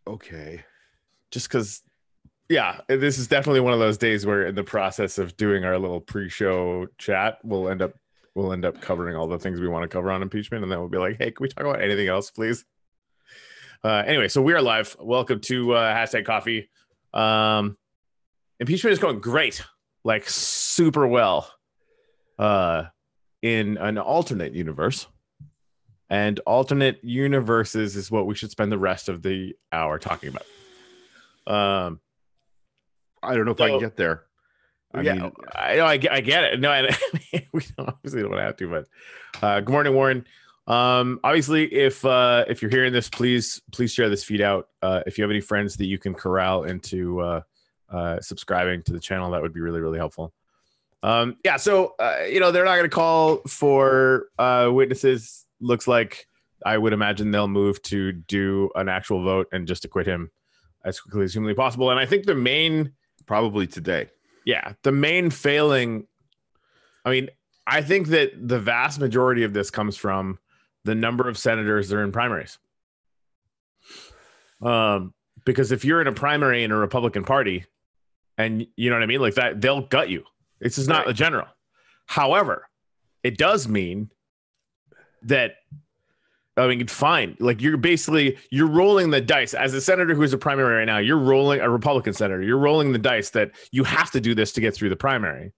Okay. Just because, yeah, this is definitely one of those days where in the process of doing our little pre-show chat, we'll end up covering all the things we want to cover on impeachment, and then we'll be like, hey, can we talk about anything else, please? Anyway, so we are live. Welcome to Hashtag Coffee. Impeachment is going great, like super well. In an alternate universe, and alternate universes is what we should spend the rest of the hour talking about. I don't know if I can get there. I mean, I know I get it. No, we obviously don't have to, but good morning, Warren. Obviously, if you're hearing this, please share this feed out. If you have any friends that you can corral into subscribing to the channel, that would be really, really helpful. So they're not going to call for witnesses. Looks like I would imagine they'll move to do an actual vote and just acquit him as quickly as humanly possible. And I think the main, probably today, the main failing, I mean, I think that the vast majority of this comes from the number of senators that are in primaries. Because if you're in a primary in a Republican Party, and you know what I mean, like that, they'll gut you. This is not the general. However, it does mean that, I mean, fine. Like you're rolling the dice as a senator who is a primary right now. You're rolling a Republican senator. You're rolling the dice that you have to do this to get through the primary,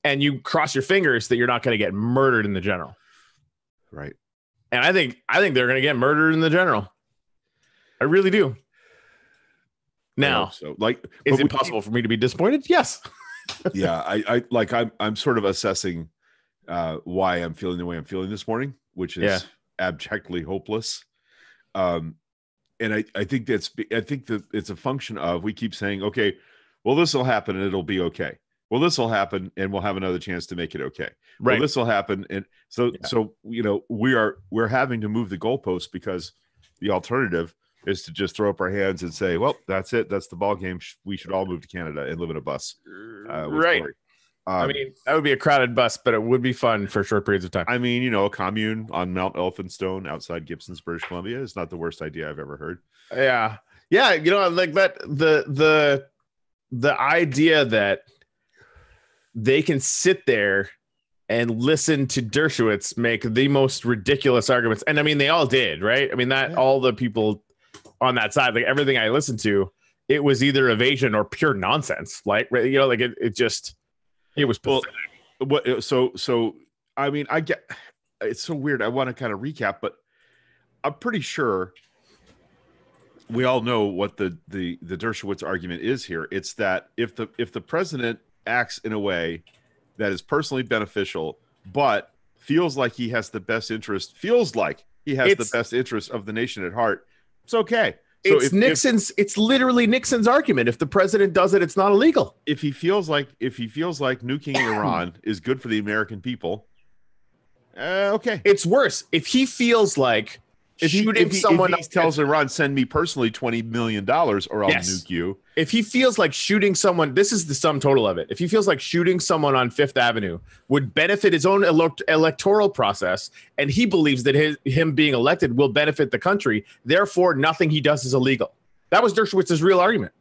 and you cross your fingers that you're not going to get murdered in the general. Right. And I think they're going to get murdered in the general. I really do. Now, so is it possible for me to be disappointed? Yes. Yeah, I'm sort of assessing why I'm feeling the way I'm feeling this morning, which is abjectly hopeless. And I think that it's a function of, we keep saying, okay, well, this will happen and it'll be okay. Well, this will happen and we'll have another chance to make it okay. Right. Well, this will happen, and so we're having to move the goalposts, because the alternative is to just throw up our hands and say, well, that's it. That's the ball game. We should all move to Canada and live in a bus. Right. I mean, that would be a crowded bus, but it would be fun for short periods of time. I mean, a commune on Mount Elphinstone outside Gibsons, British Columbia is not the worst idea I've ever heard. Yeah. Yeah. Like that, the idea that they can sit there and listen to Dershowitz make the most ridiculous arguments. And I mean, they all did, right? I mean, all the people on that side, like everything I listened to, it was either evasion or pure nonsense. Like, like it was pathetic. So I mean, I get, it's so weird. I want to kind of recap, but I'm pretty sure we all know what the Dershowitz argument is here. It's that if the president acts in a way that is personally beneficial, but feels like he has the best interest of the nation at heart, it's okay. So it's literally Nixon's argument. If the president does it, it's not illegal. If he feels like nuking Iran is good for the American people, okay. It's worse. If he feels like shooting someone, if he tells Iran, send me personally $20 million or I'll nuke you. If he feels like shooting someone, this is the sum total of it. If he feels like shooting someone on Fifth Avenue would benefit his own electoral process, and he believes that him being elected will benefit the country, therefore nothing he does is illegal. That was Dershowitz's real argument.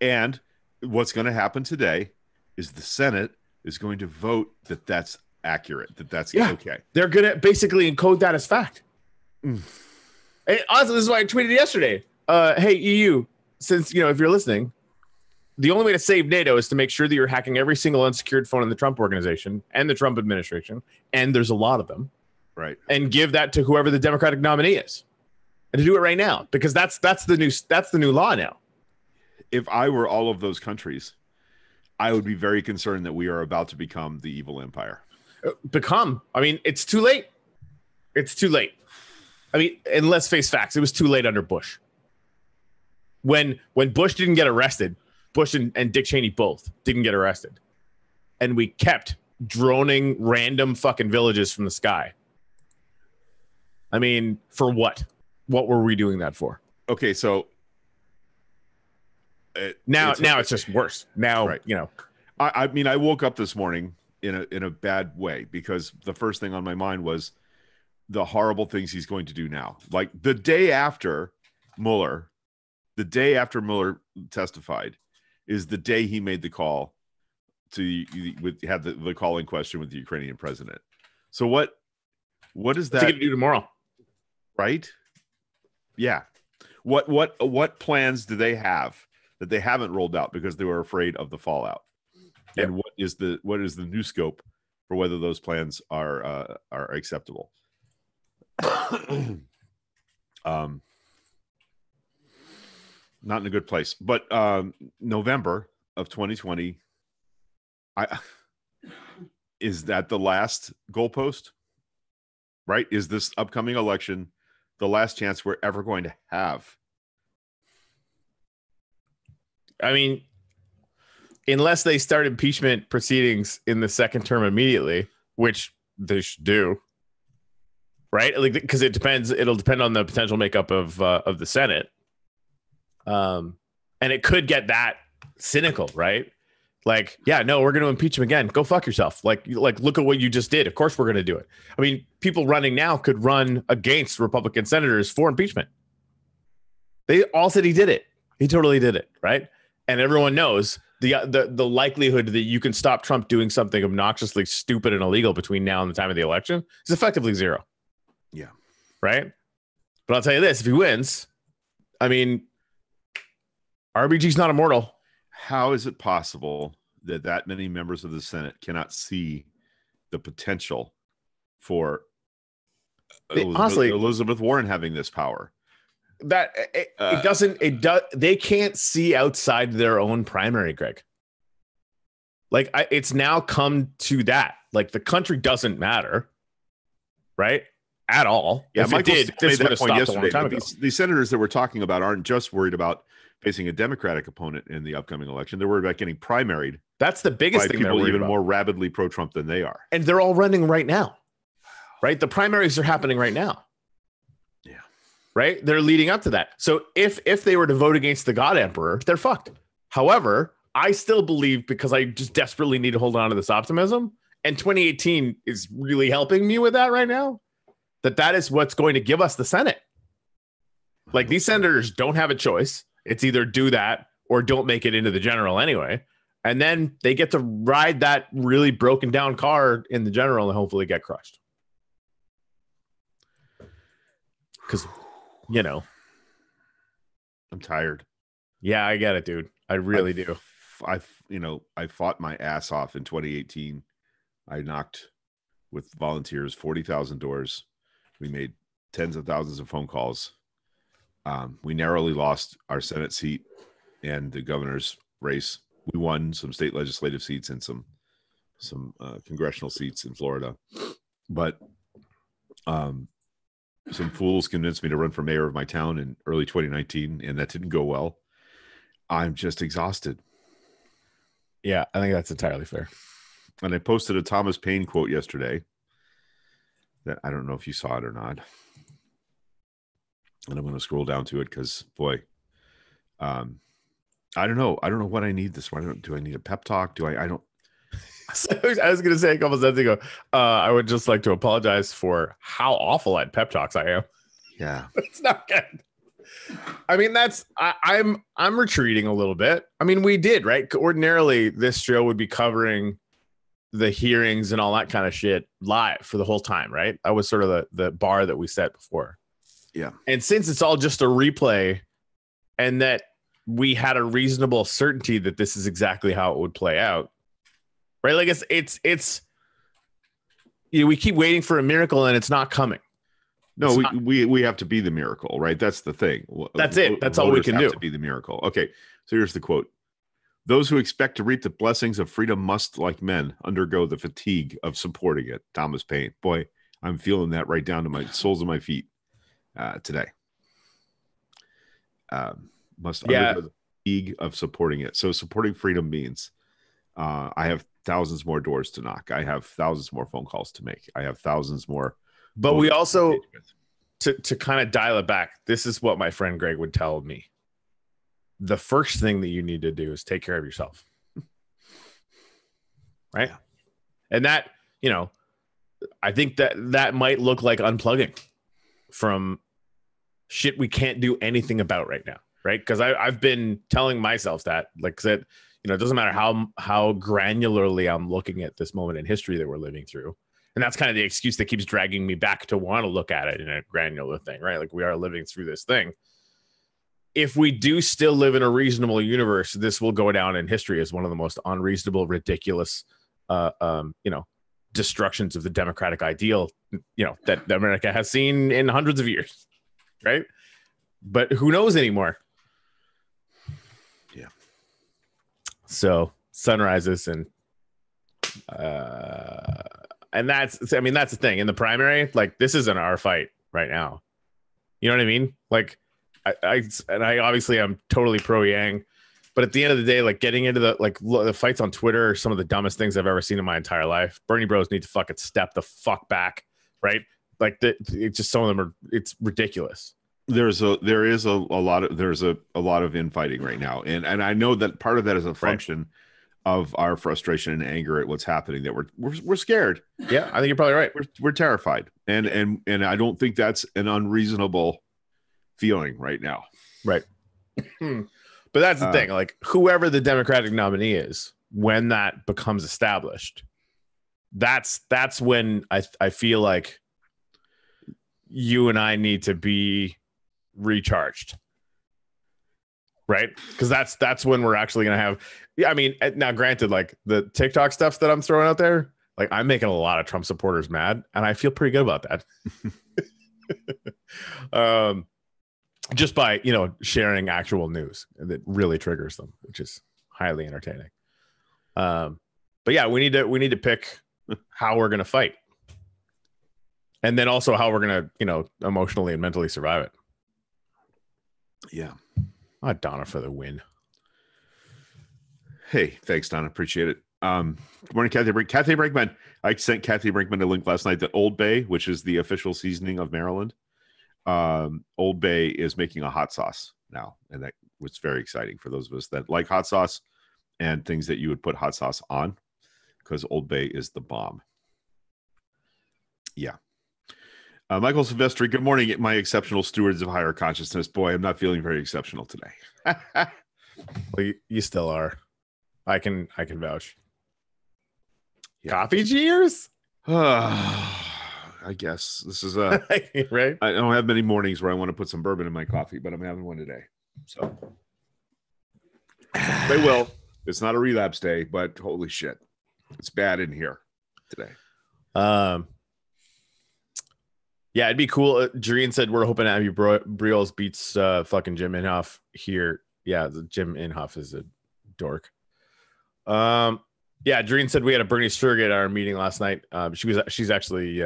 And what's going to happen today is the Senate is going to vote that that's accurate, that's okay. They're going to basically encode that as fact. And also, this is why I tweeted yesterday. Hey, EU, since, if you're listening, the only way to save NATO is to make sure that you're hacking every single unsecured phone in the Trump organization and the Trump administration, and there's a lot of them, right? And give that to whoever the Democratic nominee is, and to do it right now, because that's the new law now. If I were all of those countries, I would be very concerned that we are about to become the evil empire. I mean, it's too late. It's too late. I mean, and let's face facts. It was too late under Bush. When Bush didn't get arrested, Bush and Dick Cheney both didn't get arrested. And we kept droning random fucking villages from the sky. I mean, for what? What were we doing that for? Okay, so now it's just worse. Now, right. I mean, I woke up this morning in a bad way, because the first thing on my mind was the horrible things he's going to do now. Like the day after Mueller, the day after Mueller testified is the day he made the call to have the calling question with the Ukrainian president. So what is What's that he gonna do tomorrow? Right? Yeah. What plans do they have that they haven't rolled out because they were afraid of the fallout? Yep. And what is the new scope for whether those plans are acceptable? Not in a good place. But November of 2020, is that the last goalpost? Right? Is this upcoming election the last chance we're ever going to have? I mean, unless they start impeachment proceedings in the second term immediately, which they should do, right? Like, because it'll depend on the potential makeup of the Senate. And it could get that cynical, right? Like, yeah, no, we're going to impeach him again. Go fuck yourself. Like, look at what you just did. Of course we're going to do it. I mean, people running now could run against Republican senators for impeachment. They all said he did it. He totally did it, right? And everyone knows the likelihood that you can stop Trump doing something obnoxiously stupid and illegal between now and the time of the election is effectively zero. Yeah. Right? But I'll tell you this, if he wins, I mean, RBG's not immortal. How is it possible that many members of the Senate cannot see the potential for Elizabeth Warren having this power? That they can't see outside their own primary, Greg. Like, it's now come to that. Like, the country doesn't matter, right? At all. Yeah, if Michael it did, this would have stopped a long time ago. These senators that we're talking about aren't just worried about facing a Democratic opponent in the upcoming election. They're worried about getting primaried. That's the biggest thing. People even more rabidly pro-Trump than they are. And they're all running right now, right? The primaries are happening right now. Yeah. Right? They're leading up to that. So if they were to vote against the God Emperor, they're fucked. However, I still believe, because I just desperately need to hold on to this optimism, and 2018 is really helping me with that right now, that is what's going to give us the Senate. Like, these senators don't have a choice. It's either do that or don't make it into the general anyway. And then they get to ride that really broken down car in the general and hopefully get crushed. Because, I'm tired. Yeah, I get it, dude. I really do. I fought my ass off in 2018. I knocked with volunteers 40,000 doors. We made tens of thousands of phone calls. We narrowly lost our Senate seat and the governor's race. We won some state legislative seats and some congressional seats in Florida. But some fools convinced me to run for mayor of my town in early 2019, and that didn't go well. I'm just exhausted. Yeah, I think that's entirely fair. And I posted a Thomas Paine quote yesterday that I don't know if you saw it or not. And I'm going to scroll down to it because, boy, I don't know. I don't know what I need this one. Do I need a pep talk? I don't. I was going to say a couple of seconds ago, I would just like to apologize for how awful at pep talks I am. Yeah. It's not good. I mean, I'm retreating a little bit. I mean, we did, right? Ordinarily, this show would be covering the hearings and all that kind of shit live for the whole time, right? That was sort of the bar that we set before. Yeah. And since it's all just a replay, and that we had a reasonable certainty that this is exactly how it would play out, right? Like, it's we keep waiting for a miracle and it's not coming. No, we have to be the miracle, right? That's the thing. That's it. That's all we can do. To be the miracle. Okay, so here's the quote: "Those who expect to reap the blessings of freedom must, like men, undergo the fatigue of supporting it." Thomas Paine. Boy, I'm feeling that right down to my soles of my feet today. Must undergo the fatigue of supporting it. So supporting freedom means I have thousands more doors to knock. I have thousands more phone calls to make. I have thousands more. But we also, to kind of dial it back, this is what my friend Greg would tell me. The first thing that you need to do is take care of yourself. Right? Yeah. And that, I think that might look like unplugging from shit we can't do anything about right now. right? Because I've been telling myself that, like, that, it doesn't matter how granularly I'm looking at this moment in history that we're living through. And that's kind of the excuse that keeps dragging me back to want to look at it in a granular thing, right? Like, we are living through this thing. If we do still live in a reasonable universe, this will go down in history as one of the most unreasonable, ridiculous, destructions of the democratic ideal, that America has seen in hundreds of years, right? But who knows anymore? Yeah. So sun rises, and that's the thing in the primary. Like, this isn't our fight right now. You know what I mean? Like, I obviously I'm totally pro Yang, but at the end of the day, like, getting into the fights on Twitter are some of the dumbest things I've ever seen in my entire life. Bernie bros need to fucking step the fuck back, right? Like, it's just, some of them it's ridiculous. There is a lot of infighting right now, and I know that part of that is a function of our frustration and anger at what's happening. That we're scared. Yeah, I think you're probably right. We're terrified, and I don't think that's an unreasonable feeling right now. Right. But that's the thing. Like, whoever the Democratic nominee is, when that becomes established, that's when I feel like you and I need to be recharged, right? Because that's when we're actually gonna have. Yeah, I mean, now granted, like, the TikTok stuff that I'm throwing out there, like, I'm making a lot of Trump supporters mad, and I feel pretty good about that. Just by sharing actual news that really triggers them, which is highly entertaining. But yeah, we need to pick how we're gonna fight, and then also how we're gonna emotionally and mentally survive it. Yeah. Donna for the win. Hey, thanks, Donna. Appreciate it. Good morning, Kathy Brinkman. I sent Kathy Brinkman a link last night that Old Bay, which is the official seasoning of Maryland, Old Bay is making a hot sauce now, and that was very exciting for those of us that like hot sauce and things that you would put hot sauce on, because Old Bay is the bomb. Yeah. Michael Silvestri, good morning, my exceptional stewards of higher consciousness. Boy, I'm not feeling very exceptional today. Well, you still are. I can vouch. Yeah. Coffee cheers? I guess this is right. I don't have many mornings where I want to put some bourbon in my coffee, but I'm having one today. So they will. It's not a relapse day, but holy shit, it's bad in here today. Yeah, it'd be cool. Jareen said we're hoping to have you Briols beats fucking Jim Inhofe here. Yeah, the Jim Inhofe is a dork. Yeah, Jareen said we had a Bernie Sturg at our meeting last night. She's actually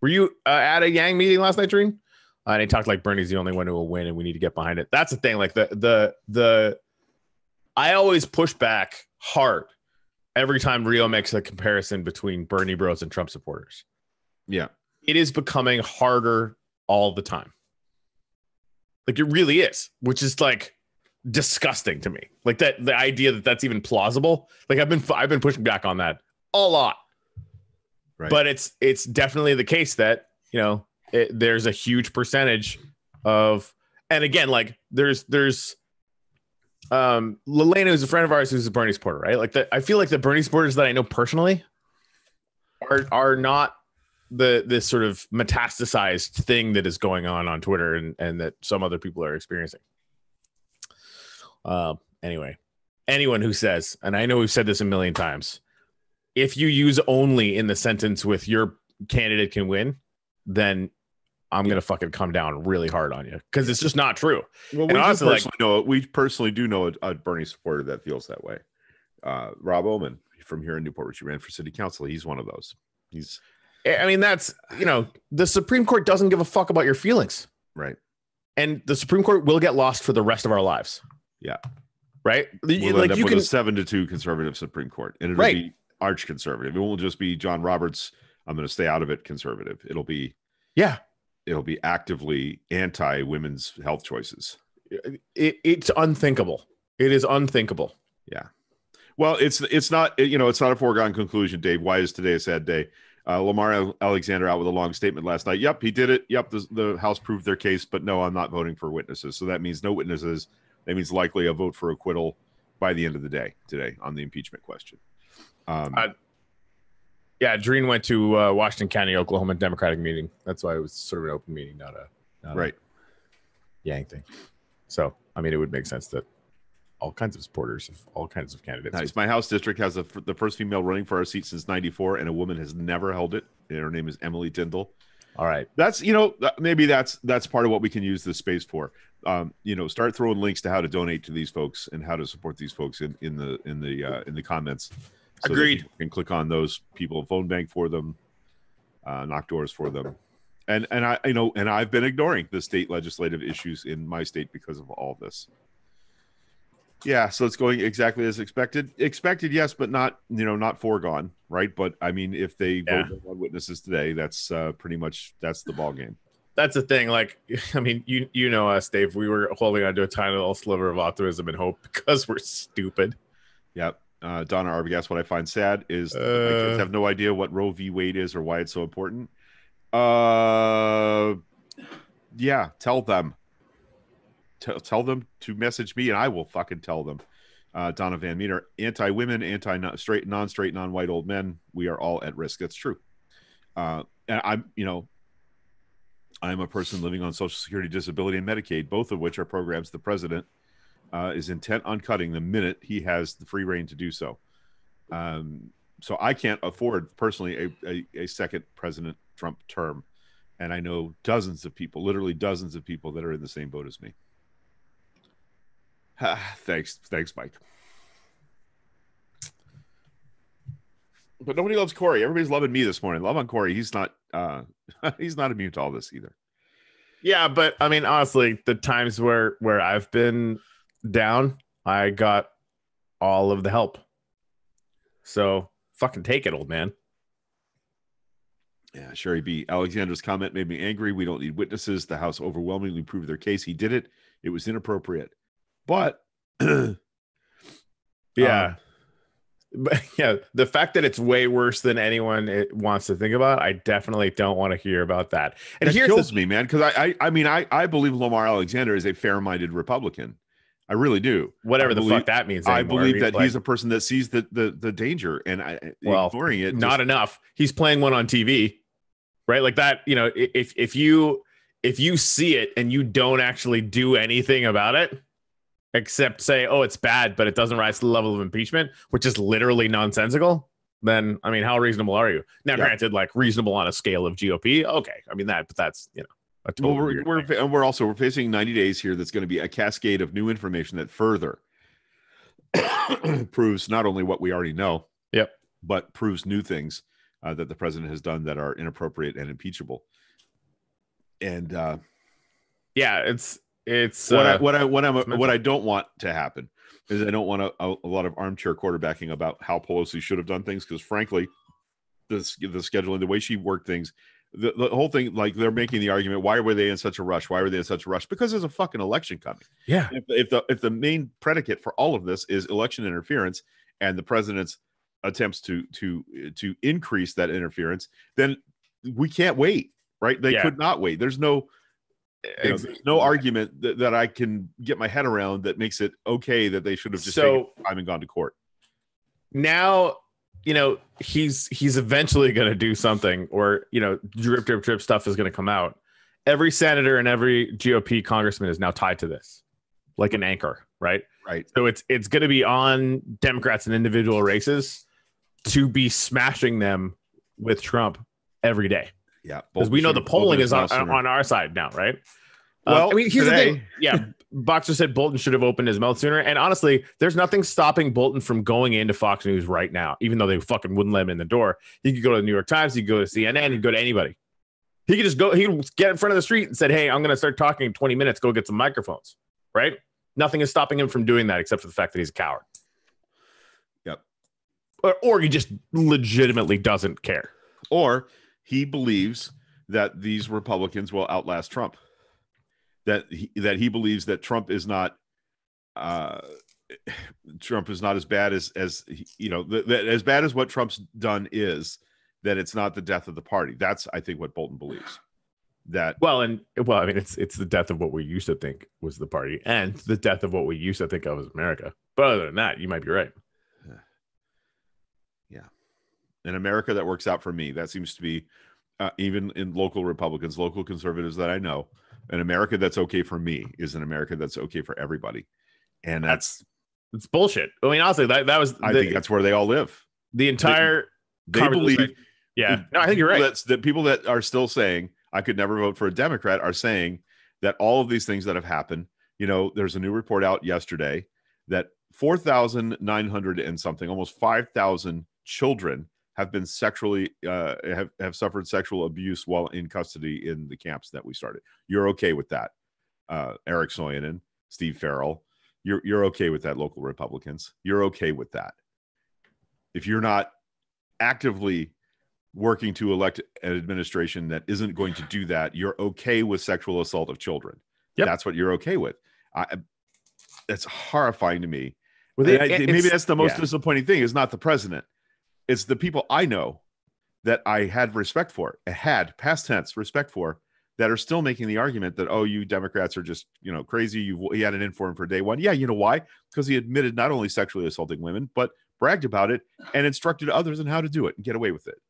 were you at a Yang meeting last night, Jareen? And they talked like Bernie's the only one who will win, and we need to get behind it. That's the thing. Like the I always push back hard every time Rio makes a comparison between Bernie bros and Trump supporters. Yeah. It is becoming harder all the time. Like, it really is, which is like disgusting to me. Like, that the idea that that's even plausible. Like, I've been pushing back on that a lot. Right. But it's definitely the case that, there's a huge percentage of, and again, like there's Lelena, who's a friend of ours, who's a Bernie supporter, right? Like, I feel like the Bernie supporters that I know personally are not this sort of metastasized thing that is going on Twitter and that some other people are experiencing. Anyway, anyone who says, and I know we've said this a million times, if you use only in the sentence with your candidate can win, then I'm going to fucking come down really hard on you, because it's just not true. Well, we personally do know a Bernie supporter that feels that way. Rob Oman from here in Newport, which ran for city council. He's one of those. That's, the Supreme Court doesn't give a fuck about your feelings. Right. And the Supreme Court will get lost for the rest of our lives. Yeah. Right. We'll end up with a 7-2 conservative Supreme Court, and it'll be arch conservative. It won't just be John Roberts, I'm going to stay out of it, conservative. It'll be actively anti women's health choices. It's unthinkable. It is unthinkable. Yeah. Well, it's not, it's not a foregone conclusion, Dave. Why is today a sad day? Lamar Alexander out with a long statement last night. Yep, he did it. Yep, the House proved their case, but no, I'm not voting for witnesses. So that means no witnesses, That means likely a vote for acquittal by the end of the day today on the impeachment question. Yeah, Dreen went to Washington County, Oklahoma Democratic meeting. That's why it was sort of an open meeting, not right. a Yang thing. So, I mean, it would make sense that all kinds of supporters of all kinds of candidates. Nice. My house district has the first female running for our seat since '94, and a woman has never held it. And her name is Emily Tyndall. All right. That's, maybe that's part of what we can use this space for. Start throwing links to how to donate to these folks and how to support these folks in the comments. So agreed. You can click on those people, phone bank for them, knock doors for them. And I've been ignoring the state legislative issues in my state because of all this. Yeah, so it's going exactly as expected. Expected, yes, but not foregone, right? But I mean, if they vote on witnesses today, that's pretty much that's the ball game. That's the thing. Like, I mean, you know us, Dave. We were holding on to a tiny little sliver of optimism and hope because we're stupid. Yep. Donna Arbogast, what I find sad is my kids have no idea what Roe v. Wade is or why it's so important. Yeah, tell them. Tell them to message me, and I will fucking tell them. Donna Van Meter, anti-women, anti-straight, non-straight, non-white old men. We are all at risk. That's true. And I'm a person living on Social Security, disability, and Medicaid, both of which are programs the president is intent on cutting the minute he has the free reign to do so. So I can't afford personally a second President Trump term. And I know dozens of people, literally dozens of people that are in the same boat as me. Thanks, Mike. But nobody loves Corey. Everybody's loving me this morning. Love on Corey. He's not immune to all this either. Yeah, but I mean, honestly, the times where I've been down, I got all of the help. So fucking take it, old man. Yeah, Sherry B. Alexander's comment made me angry. We don't need witnesses. The House overwhelmingly proved their case. He did it. It was inappropriate. But yeah. But yeah, the fact that it's way worse than anyone wants to think about, I definitely don't want to hear about that. And it kills me, man, because I believe Lamar Alexander is a fair-minded Republican. I really do. Whatever the fuck that means. I believe that he's a person that sees the danger and ignoring it. Not enough. He's playing one on TV, right? Like that. If you see it and you don't actually do anything about it, except say, oh, it's bad, but it doesn't rise to the level of impeachment, which is literally nonsensical, then, I mean, how reasonable are you? Now, granted, like reasonable on a scale of GOP. Okay. I mean, that's, a total we're facing 90 days here. That's going to be a cascade of new information that further proves not only what we already know, but proves new things that the president has done that are inappropriate and impeachable. And it's what I don't want to happen is I don't want a lot of armchair quarterbacking about how Pelosi should have done things, because frankly, the scheduling, the way she worked things, the whole thing, like they're making the argument, why were they in such a rush? Why were they in such a rush? Because there's a fucking election coming. Yeah. If the main predicate for all of this is election interference and the president's attempts to increase that interference, then we can't wait, right? They could not wait. There's no argument that I can get my head around that makes it okay that they should have just taken time and gone to court. Now, he's eventually going to do something, or, drip stuff is going to come out. Every senator and every GOP congressman is now tied to this, like an anchor, right? Right. So it's going to be on Democrats and individual races to be smashing them with Trump every day. Yeah, because we know the polling is on our side now, right? Well, I mean, here's the thing. Yeah, Boxer said Bolton should have opened his mouth sooner. And honestly, there's nothing stopping Bolton from going into Fox News right now, even though they fucking wouldn't let him in the door. He could go to the New York Times, he could go to CNN, he'd go to anybody. He could just go, he could get in front of the street and said, hey, I'm going to start talking in 20 minutes, go get some microphones, right? Nothing is stopping him from doing that except for the fact that he's a coward. Yep. Or he just legitimately doesn't care. Or he believes that these Republicans will outlast Trump. That he believes that Trump is not as bad as as bad as what Trump's done is, that it's not the death of the party. That's, I think, what Bolton believes. Well, I mean, it's the death of what we used to think was the party, and the death of what we used to think of as America. But other than that, you might be right. Yeah, an America that works out for me. That seems to be even in local Republicans, local conservatives that I know. An America that's okay for me is an America that's okay for everybody, and it's bullshit. I mean, honestly, that was. I think that's where they all live. The entire they believe. Yeah, no, I think you're right. The people that are still saying I could never vote for a Democrat are saying that all of these things that have happened. There's a new report out yesterday that 4,900 and something, almost 5,000 children have been sexually have suffered sexual abuse while in custody in the camps that we started. You're okay with that, Eric Soyanen, Steve Farrell. You're okay with that, local Republicans. You're okay with that. If you're not actively working to elect an administration that isn't going to do that, you're okay with sexual assault of children. Yep. That's what you're okay with. That's horrifying to me. Well, maybe that's the most disappointing thing is not the president. It's the people I know that I had respect for, past tense respect for, that are still making the argument that, oh, you Democrats are just, crazy. He had it in for him for day one. Yeah. You know why? Because he admitted not only sexually assaulting women, but bragged about it and instructed others on how to do it and get away with it.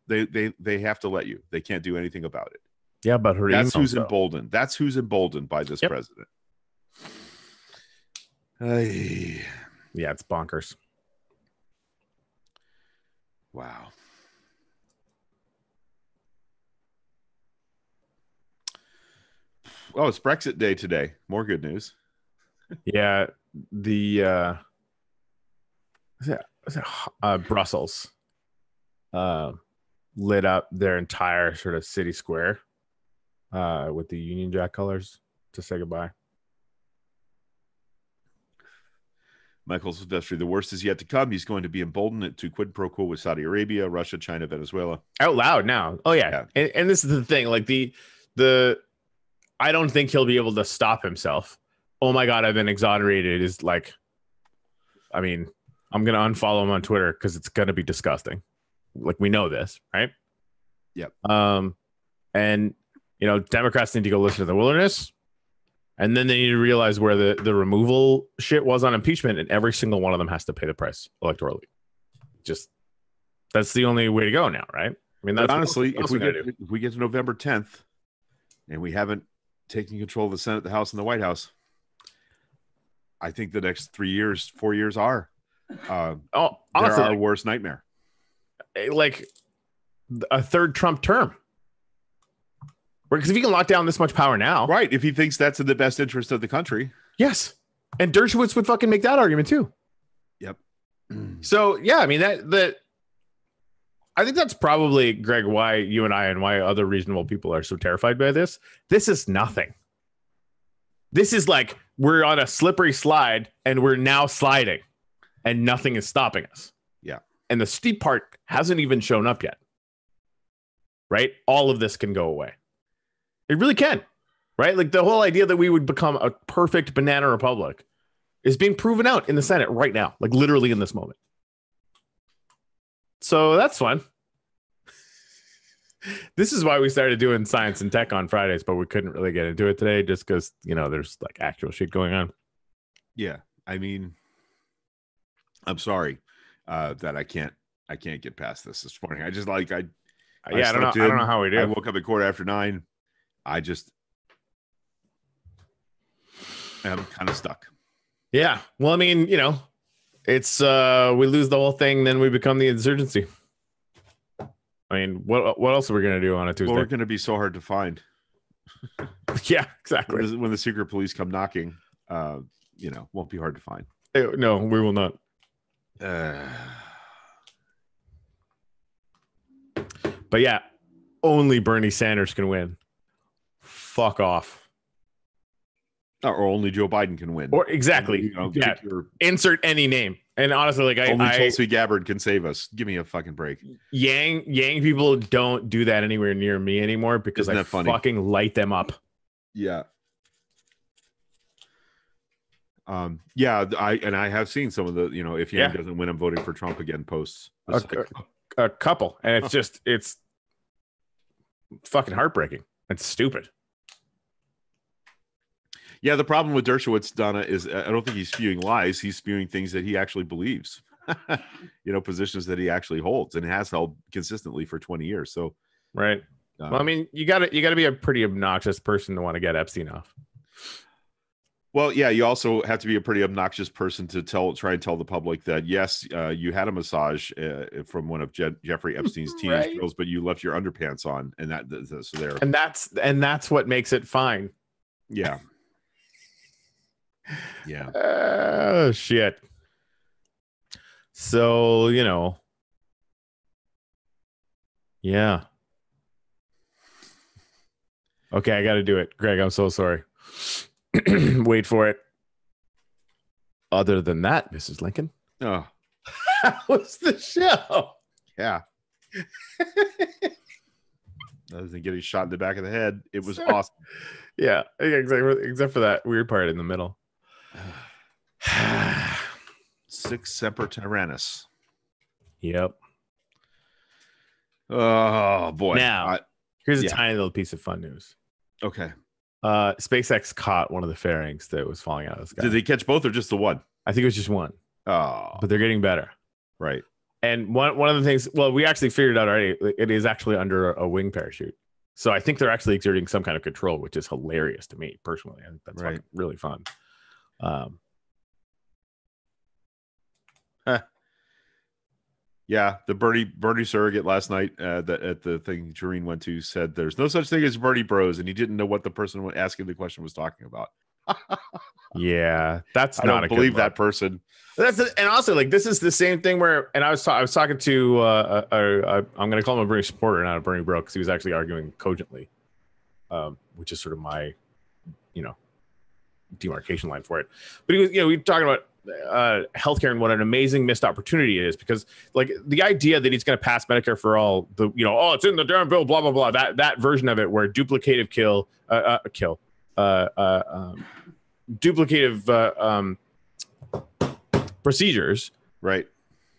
They have to let you. They can't do anything about it. Yeah, but that's who's emboldened. That's who's emboldened by this president. Yeah, it's bonkers. Wow. Oh, it's Brexit Day today. More good news. Yeah, the Brussels lit up their entire sort of city square with the Union Jack colors to say goodbye. Michael Silvestri, the worst is yet to come. He's going to be emboldened to quid pro quo with Saudi Arabia, Russia, China, Venezuela. Out loud now. Oh, yeah. And this is the thing. Like the I don't think he'll be able to stop himself. Oh, my God, I've been exonerated is like, I mean, I'm going to unfollow him on Twitter because it's going to be disgusting. Like, we know this, right? Yep. And, Democrats need to go listen to the wilderness. And then they need to realize where the removal shit was on impeachment, and every single one of them has to pay the price electorally. Just that's the only way to go now, right? I mean, that's honestly, if we get to November 10th and we haven't taken control of the Senate, the House, and the White House, I think the next 4 years are honestly, they're our worst nightmare. Like a third Trump term. Because if he can lock down this much power now. Right. If he thinks that's in the best interest of the country. Yes. And Dershowitz would fucking make that argument too. Yep. So, yeah, I mean, that I think that's probably, Greg, why you and I and why other reasonable people are so terrified by this. This is nothing. This is like we're on a slippery slide and we're now sliding and nothing is stopping us. Yeah. And the steep part hasn't even shown up yet. Right? All of this can go away. It really can, right? Like the whole idea that we would become a perfect banana republic is being proven out in the Senate right now, like literally in this moment. So that's fun. This is why we started doing science and tech on Fridays, but we couldn't really get into it today just because, there's like actual shit going on. Yeah. I mean, I'm sorry that I can't get past this morning. I just like, I don't know how we do. I woke up at 9:15. I'm kind of stuck. Yeah. Well, I mean, it's we lose the whole thing, then we become the insurgency. I mean, what else are we going to do on a Tuesday? Well, we're going to be so hard to find. Yeah, exactly. When the secret police come knocking, won't be hard to find. No, we will not. But yeah, only Bernie Sanders can win. Fuck off. Or only Joe Biden can win. Or exactly. Insert any name. And honestly, like only Tulsi Gabbard can save us. Give me a fucking break. Yang people don't do that anywhere near me anymore because I fucking light them up. Yeah. I have seen some of the, if Yang doesn't win, I'm voting for Trump again posts. A couple. And it's just fucking heartbreaking. It's stupid. Yeah, the problem with Dershowitz, Donna, is I don't think he's spewing lies. He's spewing things that he actually believes, positions that he actually holds and has held consistently for 20 years. So, right. Well, I mean, you got to be a pretty obnoxious person to want to get Epstein off. Well, yeah, you also have to be a pretty obnoxious person to try and tell the public that, yes, you had a massage from one of Jeffrey Epstein's teenage girls, but you left your underpants on, and so there. And that's what makes it fine. Yeah. Yeah. Oh, shit. So, yeah. Okay, I got to do it. Greg, I'm so sorry. Wait for it. Other than that, Mrs. Lincoln. Oh. How was the show? Yeah. Other than getting shot in the back of the head, it was awesome. Yeah, exactly. Except for that weird part in the middle. Six Semper Tyrannis. Yep. Oh boy. Now, here's a tiny little piece of fun news. Okay. SpaceX caught one of the fairings that was falling out of the sky. Did they catch both or just the one? I think it was just one. Oh. But they're getting better. Right. And one of the things, well, we actually figured out already, it is actually under a wing parachute. So I think they're actually exerting some kind of control, which is hilarious to me personally. I think that's really fun. Yeah, the Bernie surrogate last night at the thing Jareen went to said there's no such thing as Bernie Bros, and he didn't know what the person asking the question was talking about. Yeah, that's I don't believe that person. And also, like, this is the same thing where, and I was talking to I'm going to call him a Bernie supporter, not a Bernie bro, because he was actually arguing cogently, which is sort of my, demarcation line for it. But he was, we were talking about healthcare and what an amazing missed opportunity it is, because like the idea that he's going to pass Medicare for all, it's in the damn bill, blah blah blah, that version of it where duplicative duplicative procedures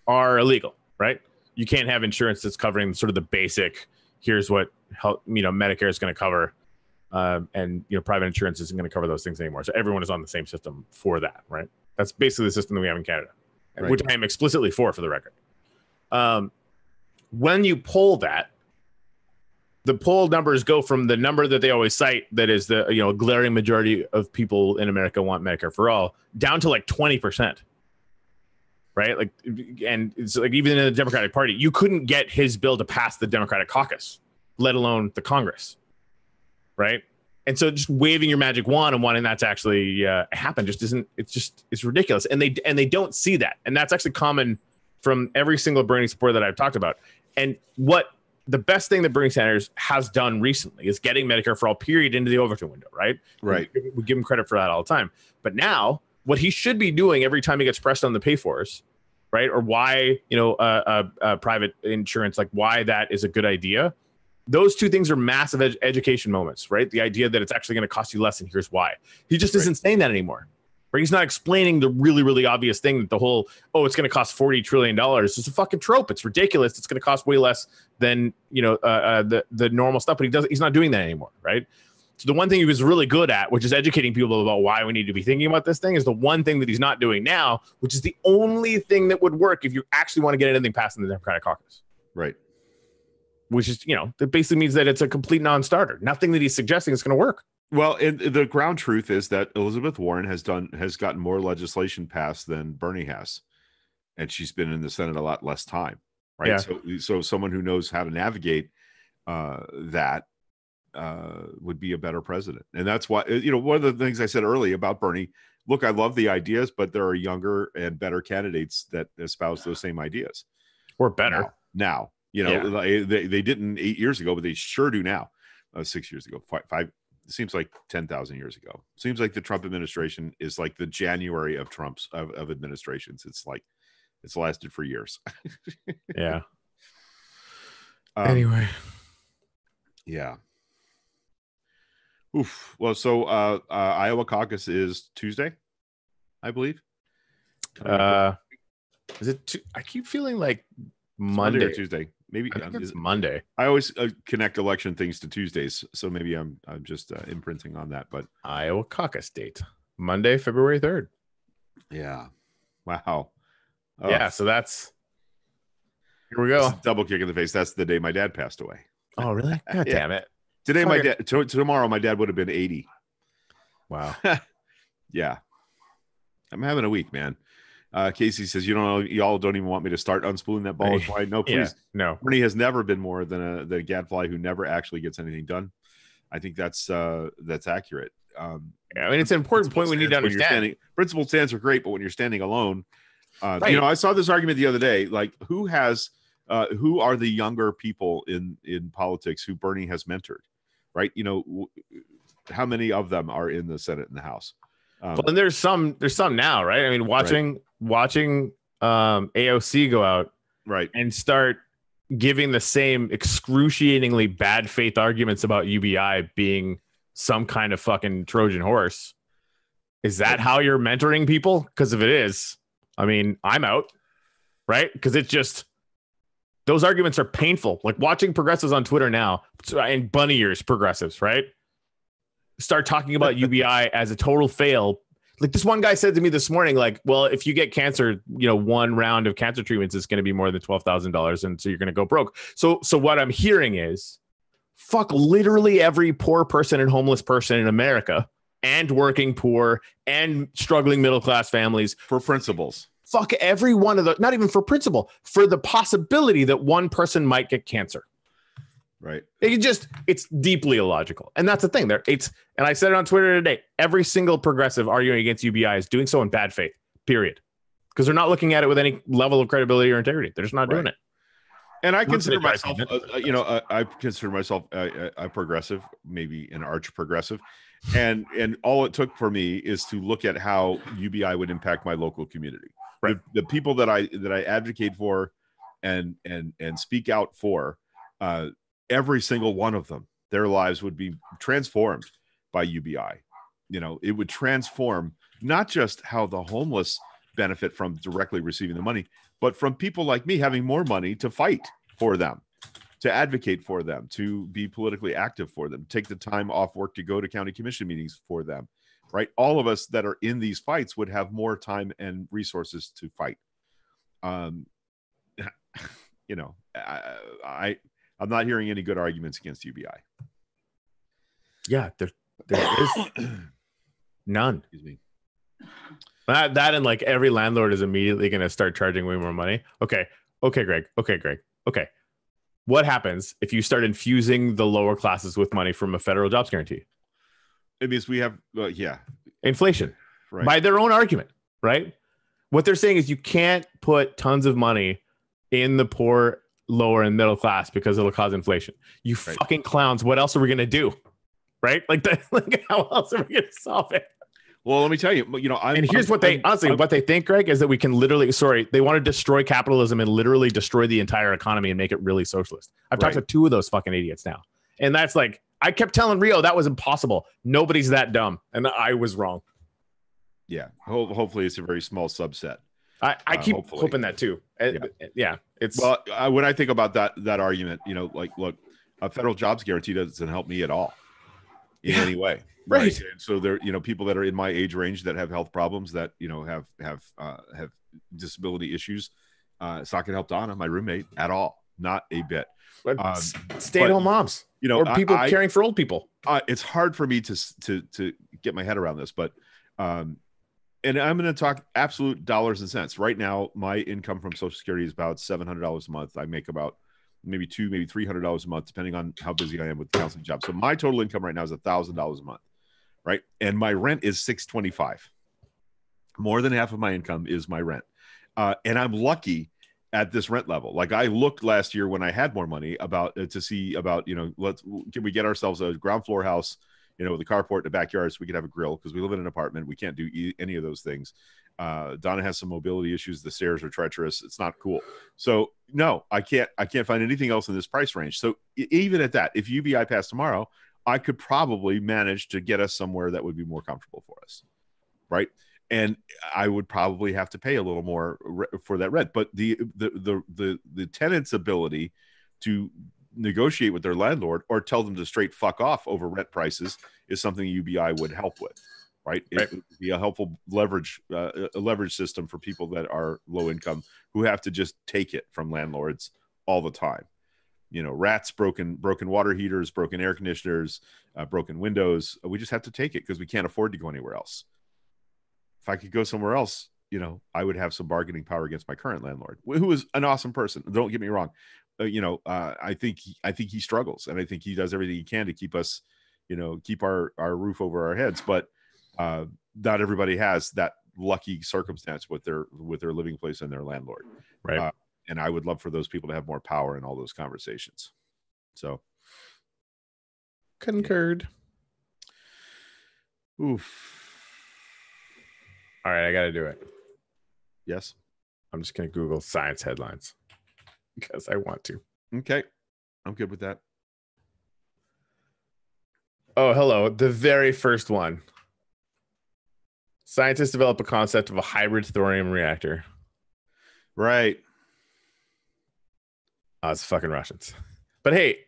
are illegal, right? You can't have insurance that's covering sort of the basic, here's what Medicare is going to cover, and private insurance isn't going to cover those things anymore, so everyone is on the same system for that, right? That's basically the system that we have in Canada, which I am explicitly for the record. When you poll that, the poll numbers go from the number that they always cite, that is the a glaring majority of people in America want Medicare for all, down to like 20%. Right? Like, and it's like even in the Democratic Party, you couldn't get his bill to pass the Democratic caucus, let alone the Congress. Right? And so just waving your magic wand and wanting that to actually happen just isn't, it's ridiculous. And they don't see that. And that's actually common from every single Bernie supporter that I've talked about. And what the best thing that Bernie Sanders has done recently is getting Medicare for all period into the Overton window, right? Right. We give him credit for that all the time. But now what he should be doing every time he gets pressed on the pay-fors, right? Or why, private insurance, like why that is a good idea. Those two things are massive education moments, right? The idea that it's actually going to cost you less, and here's why. He just isn't saying that anymore, right? He's not explaining the really, really obvious thing that the whole, it's going to cost $40 trillion. It's a fucking trope. It's ridiculous. It's going to cost way less than, the normal stuff, but he's not doing that anymore, right? So the one thing he was really good at, which is educating people about why we need to be thinking about this thing, is the one thing that he's not doing now, which is the only thing that would work if you actually want to get anything passed in the Democratic caucus. Right. Which is, that basically means that it's a complete non-starter. Nothing that he's suggesting is going to work. Well, and the ground truth is that Elizabeth Warren has gotten more legislation passed than Bernie has, and she's been in the Senate a lot less time, right? Yeah. So someone who knows how to navigate that would be a better president, and that's why one of the things I said earlier about Bernie. Look, I love the ideas, but there are younger and better candidates that espouse those same ideas, or better now. They didn't 8 years ago, but they sure do now. 6 years ago, five. It seems like 10,000 years ago. Seems like the Trump administration is like the January of Trump's of administrations. It's like it's lasted for years. Yeah. Anyway. Yeah. Oof. Well, so Iowa caucus is Tuesday, I believe. Is it? I keep feeling like Monday or Tuesday. Maybe I think it's Monday. I always connect election things to Tuesdays, so maybe I'm just imprinting on that. But Iowa caucus date, Monday, February 3rd. Yeah. Wow. Oh, yeah. So that's here we go. Double kick in the face. That's the day my dad passed away. Oh, really? God damn it. Today, my dad. Tomorrow, my dad would have been 80. Wow. Yeah. I'm having a week, man. Casey says, y'all don't even want me to start unspooling that ball. Why? No, please. Yeah, no. Bernie has never been more than a gadfly who never actually gets anything done. I think that's accurate. I mean, it's an important point we need to understand. Principal stands are great, but when you're standing alone, right. I saw this argument the other day. Like, who are the younger people in politics who Bernie has mentored? Right? How many of them are in the Senate and the House? Well, and there's some now, right? I mean, watching AOC go out, right, and start giving the same excruciatingly bad faith arguments about UBI being some kind of fucking Trojan horse. Is that how you're mentoring people? Because if it is, I mean, I'm out, right? Because it's just those arguments are painful. Like watching progressives on Twitter now, and bunny ears progressives, right? Start talking about UBI as a total fail. Like this one guy said to me this morning, like, well, if you get cancer, one round of cancer treatments is going to be more than $12,000. And so you're going to go broke. So what I'm hearing is fuck literally every poor person and homeless person in America and working poor and struggling middle-class families for principles. Fuck every one of the, not even for principle, for the possibility that one person might get cancer. Right. It's deeply illogical. And that's the thing there. And I said it on Twitter today, every single progressive arguing against UBI is doing so in bad faith, period. Because they're not looking at it with any level of credibility or integrity. They're just not doing it. And I consider myself, I consider myself a progressive, maybe an arch progressive. And all it took for me is to look at how UBI would impact my local community. Right. The people that I advocate for and speak out for, every single one of them, their lives would be transformed by UBI. It would transform not just how the homeless benefit from directly receiving the money, but from people like me having more money to fight for them, to advocate for them, to be politically active for them, take the time off work to go to county commission meetings for them, right? All of us that are in these fights would have more time and resources to fight. I'm not hearing any good arguments against UBI. Yeah, there is none. Excuse me. That and like every landlord is immediately going to start charging way more money. Okay, Greg. Okay. What happens if you start infusing the lower classes with money from a federal jobs guarantee? It means we have, inflation, right, by their own argument, right? What they're saying is you can't put tons of money in the poor, lower, and middle class because it'll cause inflation. You fucking clowns. What else are we going to do? Right? Like how else are we going to solve it? Well, let me tell you, what they think, Greg, is that we can literally, they want to destroy capitalism and literally destroy the entire economy and make it really socialist. I've talked to two of those fucking idiots now. And that's like, I kept telling Rio that was impossible. Nobody's that dumb. And I was wrong. Yeah. Hopefully it's a very small subset. I keep hoping that too. Yeah. It's when I think about that argument, look, a federal jobs guarantee doesn't help me at all in any way. Right. So there, people that are in my age range that have health problems, that have disability issues. It's not going to help Donna, my roommate, at all. Not a bit. Stay-at-home moms, or people caring for old people. It's hard for me to get my head around this, but and I'm going to talk absolute dollars and cents. Right now, my income from Social Security is about $700 a month. I make about maybe $300 a month, depending on how busy I am with the counseling job. So my total income right now is $1,000 a month, right? And my rent is $625. More than half of my income is my rent, and I'm lucky at this rent level. Like I looked last year when I had more money to see about can we get ourselves a ground floor house, with a carport in the backyard so we could have a grill, because we live in an apartment. We can't do any of those things. Donna has some mobility issues. The stairs are treacherous. It's not cool. So no, I can't find anything else in this price range. So even at that, if UBI passed tomorrow, I could probably manage to get us somewhere that would be more comfortable for us. Right. And I would probably have to pay a little more for that rent, but the tenant's ability to negotiate with their landlord or tell them to straight fuck off over rent prices is something UBI would help with, right? It would be a helpful leverage system for people that are low income who have to just take it from landlords all the time. Rats, broken water heaters, broken air conditioners, broken windows. We just have to take it because we can't afford to go anywhere else. If I could go somewhere else, I would have some bargaining power against my current landlord, who is an awesome person. Don't get me wrong. I think he struggles, and I think he does everything he can to keep us, keep our roof over our heads. But not everybody has that lucky circumstance with their living place and their landlord. Right. And I would love for those people to have more power in all those conversations. So, concurred. Oof. All right, I got to do it. Yes. I'm just going to Google science headlines because I want to. Okay. I'm good with that. Oh, hello. The very first one. Scientists develop a concept of a hybrid thorium reactor. Right. Oh, it's fucking Russians. But hey,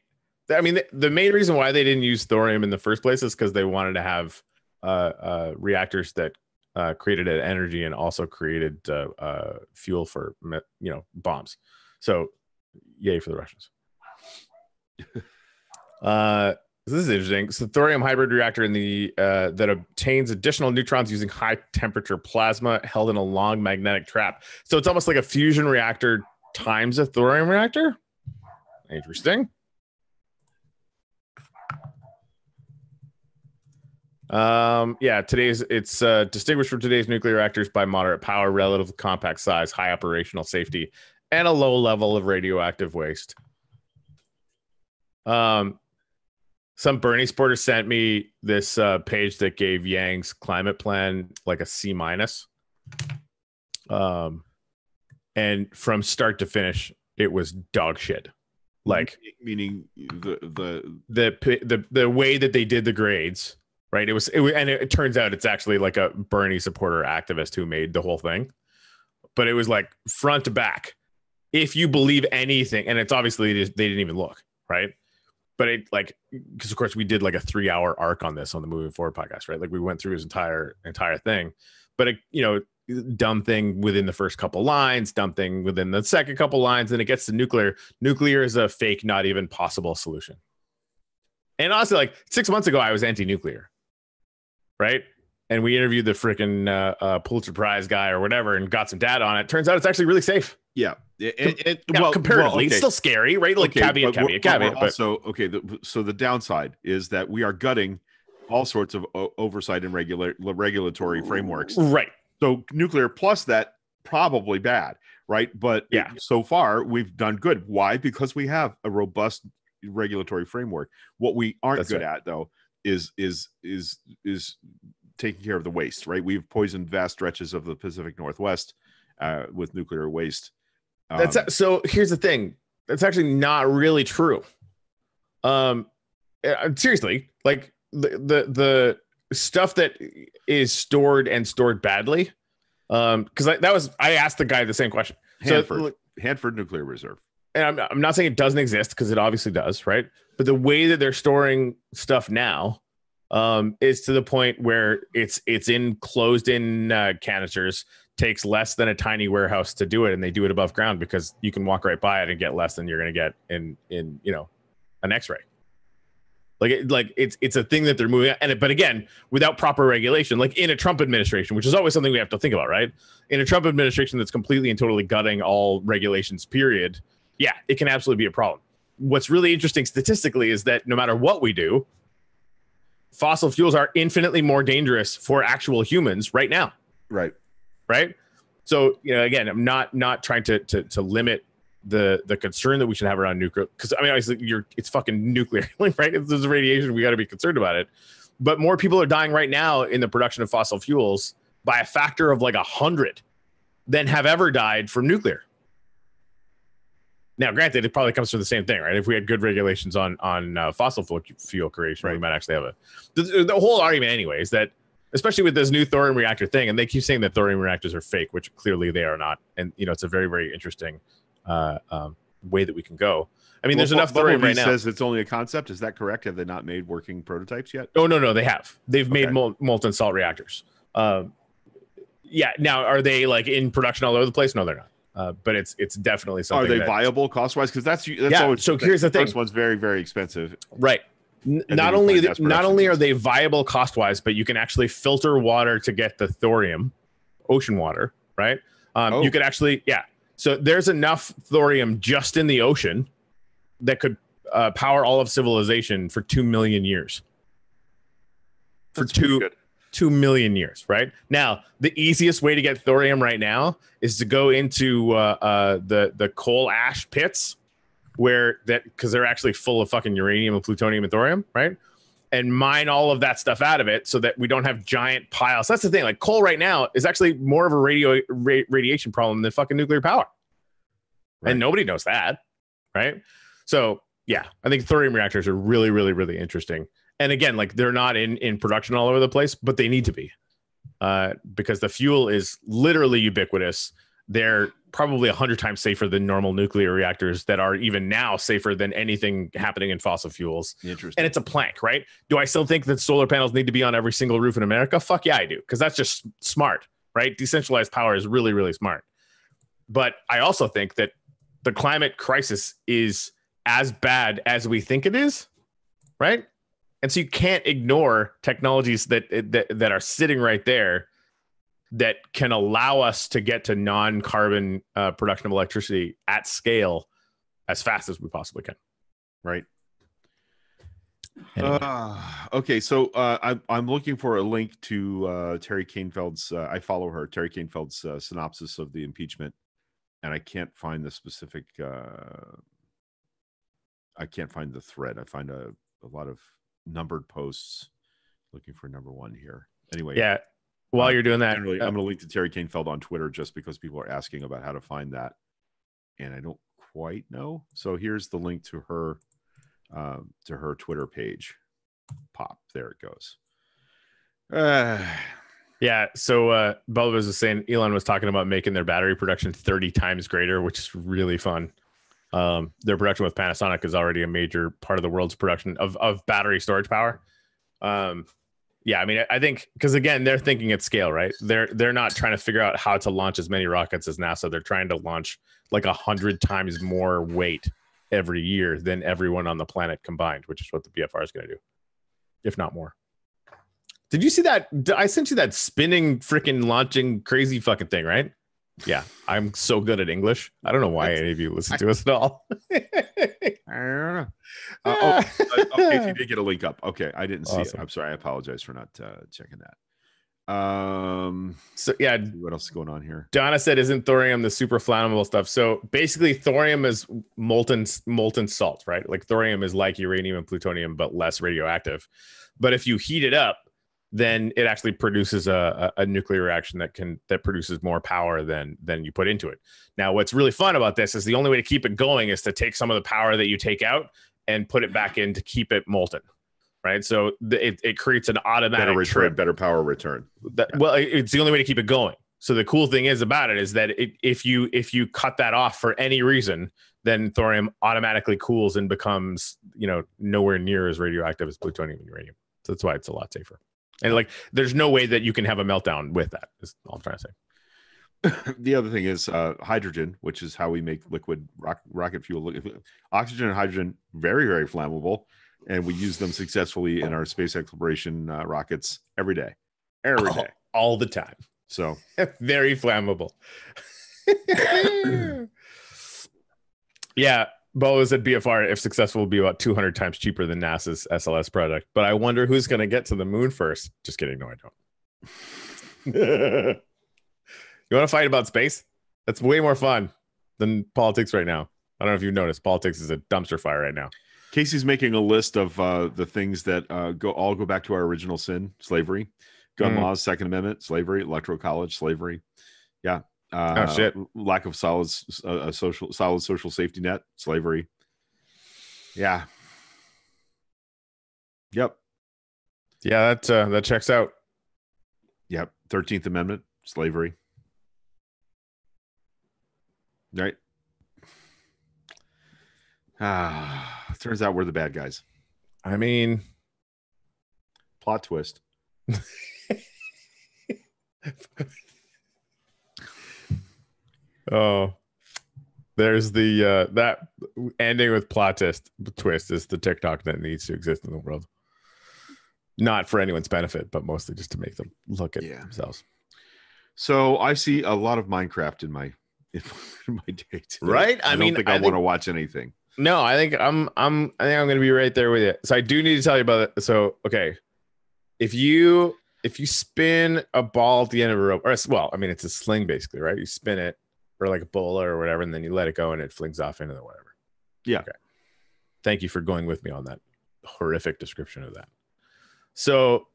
I mean, the main reason why they didn't use thorium in the first place is because they wanted to have reactors that created energy and also created fuel for bombs. So, yay for the Russians. This is interesting. So, thorium hybrid reactor that obtains additional neutrons using high temperature plasma held in a long magnetic trap. So it's almost like a fusion reactor times a thorium reactor. Interesting. It's distinguished from today's nuclear reactors by moderate power, relative compact size, high operational safety, and a low level of radioactive waste. Some Bernie supporter sent me this page that gave Yang's climate plan like a C-. And from start to finish, it was dog shit. Like, meaning the way that they did the grades, right? It turns out it's actually like a Bernie supporter activist who made the whole thing. But it was like front to back. If you believe anything, and it's obviously they didn't even look, right? But because of course we did like a 3-hour arc on this on the Moving Forward podcast, right? Like we went through his entire thing, but dumb thing within the first couple lines, dumb thing within the second couple lines, then it gets to nuclear. Nuclear is a fake, not even possible solution. And honestly, like 6 months ago, I was anti-nuclear, right? And we interviewed the freaking Pulitzer Prize guy or whatever and got some data on it. Turns out it's actually really safe. Yeah. Comparatively, it's still scary, right? Like caveat. Also, so the downside is that we are gutting all sorts of oversight and regulatory frameworks. Right. So nuclear plus that, probably bad, right? But so far we've done good. Why? Because we have a robust regulatory framework. What we aren't good at, though, is taking care of the waste, right? We've poisoned vast stretches of the Pacific Northwest with nuclear waste. So here's the thing. That's actually not really true. Seriously, like the stuff that is stored badly. Because I asked the guy the same question. Hanford Nuclear Reserve. And I'm not saying it doesn't exist, because it obviously does, right? But the way that they're storing stuff now is to the point where it's in closed-in canisters. Takes less than a tiny warehouse to do it, and they do it above ground because you can walk right by it and get less than you're going to get in an X-ray. It's a thing that they're moving at. But again, without proper regulation, like in a Trump administration, which is always something we have to think about, right? In a Trump administration that's completely and totally gutting all regulations, period. Yeah, it can absolutely be a problem. What's really interesting statistically is that no matter what we do, fossil fuels are infinitely more dangerous for actual humans right now. Right. Right. So, again, I'm not trying to limit the concern that we should have around nuclear, because I mean, obviously it's fucking nuclear, right? There's radiation. We got to be concerned about it. But more people are dying right now in the production of fossil fuels by a factor of like 100 than have ever died from nuclear. Now, granted, it probably comes from the same thing, right? If we had good regulations on fossil fuel creation, right, we might actually have the whole argument anyway is that, especially with this new thorium reactor thing, and they keep saying that thorium reactors are fake, which clearly they are not. And, it's a very, very interesting way that we can go. I mean, there's enough thorium right now. Says it's only a concept. Is that correct? Have they not made working prototypes yet? Oh, no, they have. They've made molten salt reactors. Yeah. Now, are they like in production all over the place? No, they're not. But it's definitely something. Are they viable cost wise? Because that's always, so here's the thing. First one's very, very expensive. Right. Not only are they viable cost wise, but you can actually filter water to get the thorium, ocean water. Right. You could actually, So there's enough thorium just in the ocean that could power all of civilization for 2 million years. That's 2 million years, right? Now, the easiest way to get thorium right now is to go into the coal ash pits because they're actually full of fucking uranium and plutonium and thorium, right? And mine all of that stuff out of it so that we don't have giant piles. That's the thing. Like coal right now is actually more of a radiation problem than fucking nuclear power. Right. And nobody knows that, right? So yeah, I think thorium reactors are really, really, really interesting. And again, like they're not in production all over the place, but they need to be because the fuel is literally ubiquitous. They're probably 100 times safer than normal nuclear reactors that are even now safer than anything happening in fossil fuels. Interesting. And it's a plank, right? Do I still think that solar panels need to be on every single roof in America? Fuck yeah, I do. Because that's just smart, right? Decentralized power is really, really smart. But I also think that the climate crisis is as bad as we think it is, right? And so you can't ignore technologies that are sitting right there that can allow us to get to non-carbon production of electricity at scale as fast as we possibly can. Right. Anyway. Okay, so I'm looking for a link to Terry Kanefeld's. I follow her, Terry Kanefeld's synopsis of the impeachment, and I can't find the specific. I can't find the thread. I find a lot of numbered posts. Looking for number one here. Anyway, yeah. While you're doing that, I'm going to link to Terry Kanefeld on Twitter just because people are asking about how to find that, and I don't quite know. So here's the link to her Twitter page. Pop, there it goes. Yeah. So Bubba was saying Elon was talking about making their battery production 30 times greater, which is really fun. Their production with Panasonic is already a major part of the world's production of battery storage power. Yeah, I mean, I think because again, they're thinking at scale, right? They're not trying to figure out how to launch as many rockets as NASA. They're trying to launch like 100 times more weight every year than everyone on the planet combined, which is what the BFR is going to do, if not more. Did you see that? I sent you that spinning, freaking launching crazy fucking thing, right? Yeah, I'm so good at English. I don't know why any of you listen to us at all. I don't know. Okay, if you did get a link up. Okay, I didn't see it. I'm sorry. I apologize for not checking that. So yeah, what else is going on here? Donna said, "Isn't thorium the super flammable stuff?" So basically, thorium is molten salt, right? Like thorium is like uranium and plutonium, but less radioactive. But if you heat it up, then it actually produces a nuclear reaction that produces more power than you put into it. Now, what's really fun about this is the only way to keep it going is to take some of the power that you take out and put it back in to keep it molten, right? So it creates an automatic better power return. Well, it's the only way to keep it going. So the cool thing is about it is that if you cut that off for any reason, then thorium automatically cools and becomes nowhere near as radioactive as plutonium and uranium. So that's why it's a lot safer. And like, there's no way that you can have a meltdown with that. Is all I'm trying to say. The other thing is hydrogen, which is how we make liquid rocket fuel. Oxygen and hydrogen, very, very flammable. And we use them successfully in our space exploration rockets every day. All the time. So very flammable. Yeah. Bo said BFR, if successful, will be about 200 times cheaper than NASA's SLS project. But I wonder who's going to get to the moon first. Just kidding. No, I don't. You want to fight about space? That's way more fun than politics right now. I don't know if you've noticed. Politics is a dumpster fire right now. Casey's making a list of the things that go back to our original sin: slavery, gun laws, Second Amendment, slavery, electoral college, slavery. Yeah. Shit. Lack of solid social safety net, slavery. Yeah. Yep. Yeah, that checks out. Yep. 13th Amendment, slavery. Right. Turns out we're the bad guys. I mean, plot twist. Oh, there's the that ending with plot twist is the TikTok that needs to exist in the world. Not for anyone's benefit, but mostly just to make them look at themselves. So I see a lot of Minecraft in my day today. Right? I don't think I want to watch anything. No, I think I'm going to be right there with you. So I do need to tell you about it. So okay, if you spin a ball at the end of a rope, or well, I mean it's a sling basically, right? You spin it, or like a bola or whatever, and then you let it go and it flings off into the whatever. Yeah. Okay. Thank you for going with me on that horrific description of that. So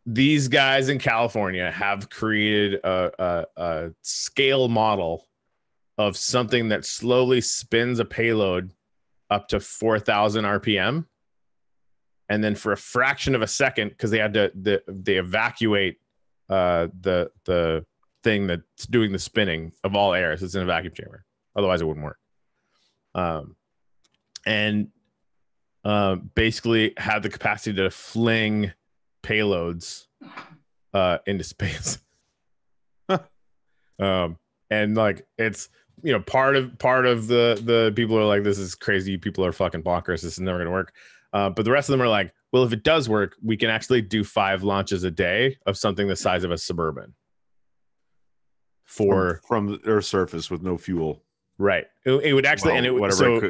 these guys in California have created a scale model of something that slowly spins a payload up to 4,000 RPM. And then for a fraction of a second, because they had to they evacuate the thing that's doing the spinning of all air. So it's in a vacuum chamber. Otherwise it wouldn't work. And basically have the capacity to fling payloads into space. And like it's part of the people are like, this is crazy, people are fucking bonkers, this is never gonna work. But the rest of them are like, well, if it does work, we can actually do 5 launches a day of something the size of a Suburban from the Earth's surface with no fuel. Right. It would actually, and it whatever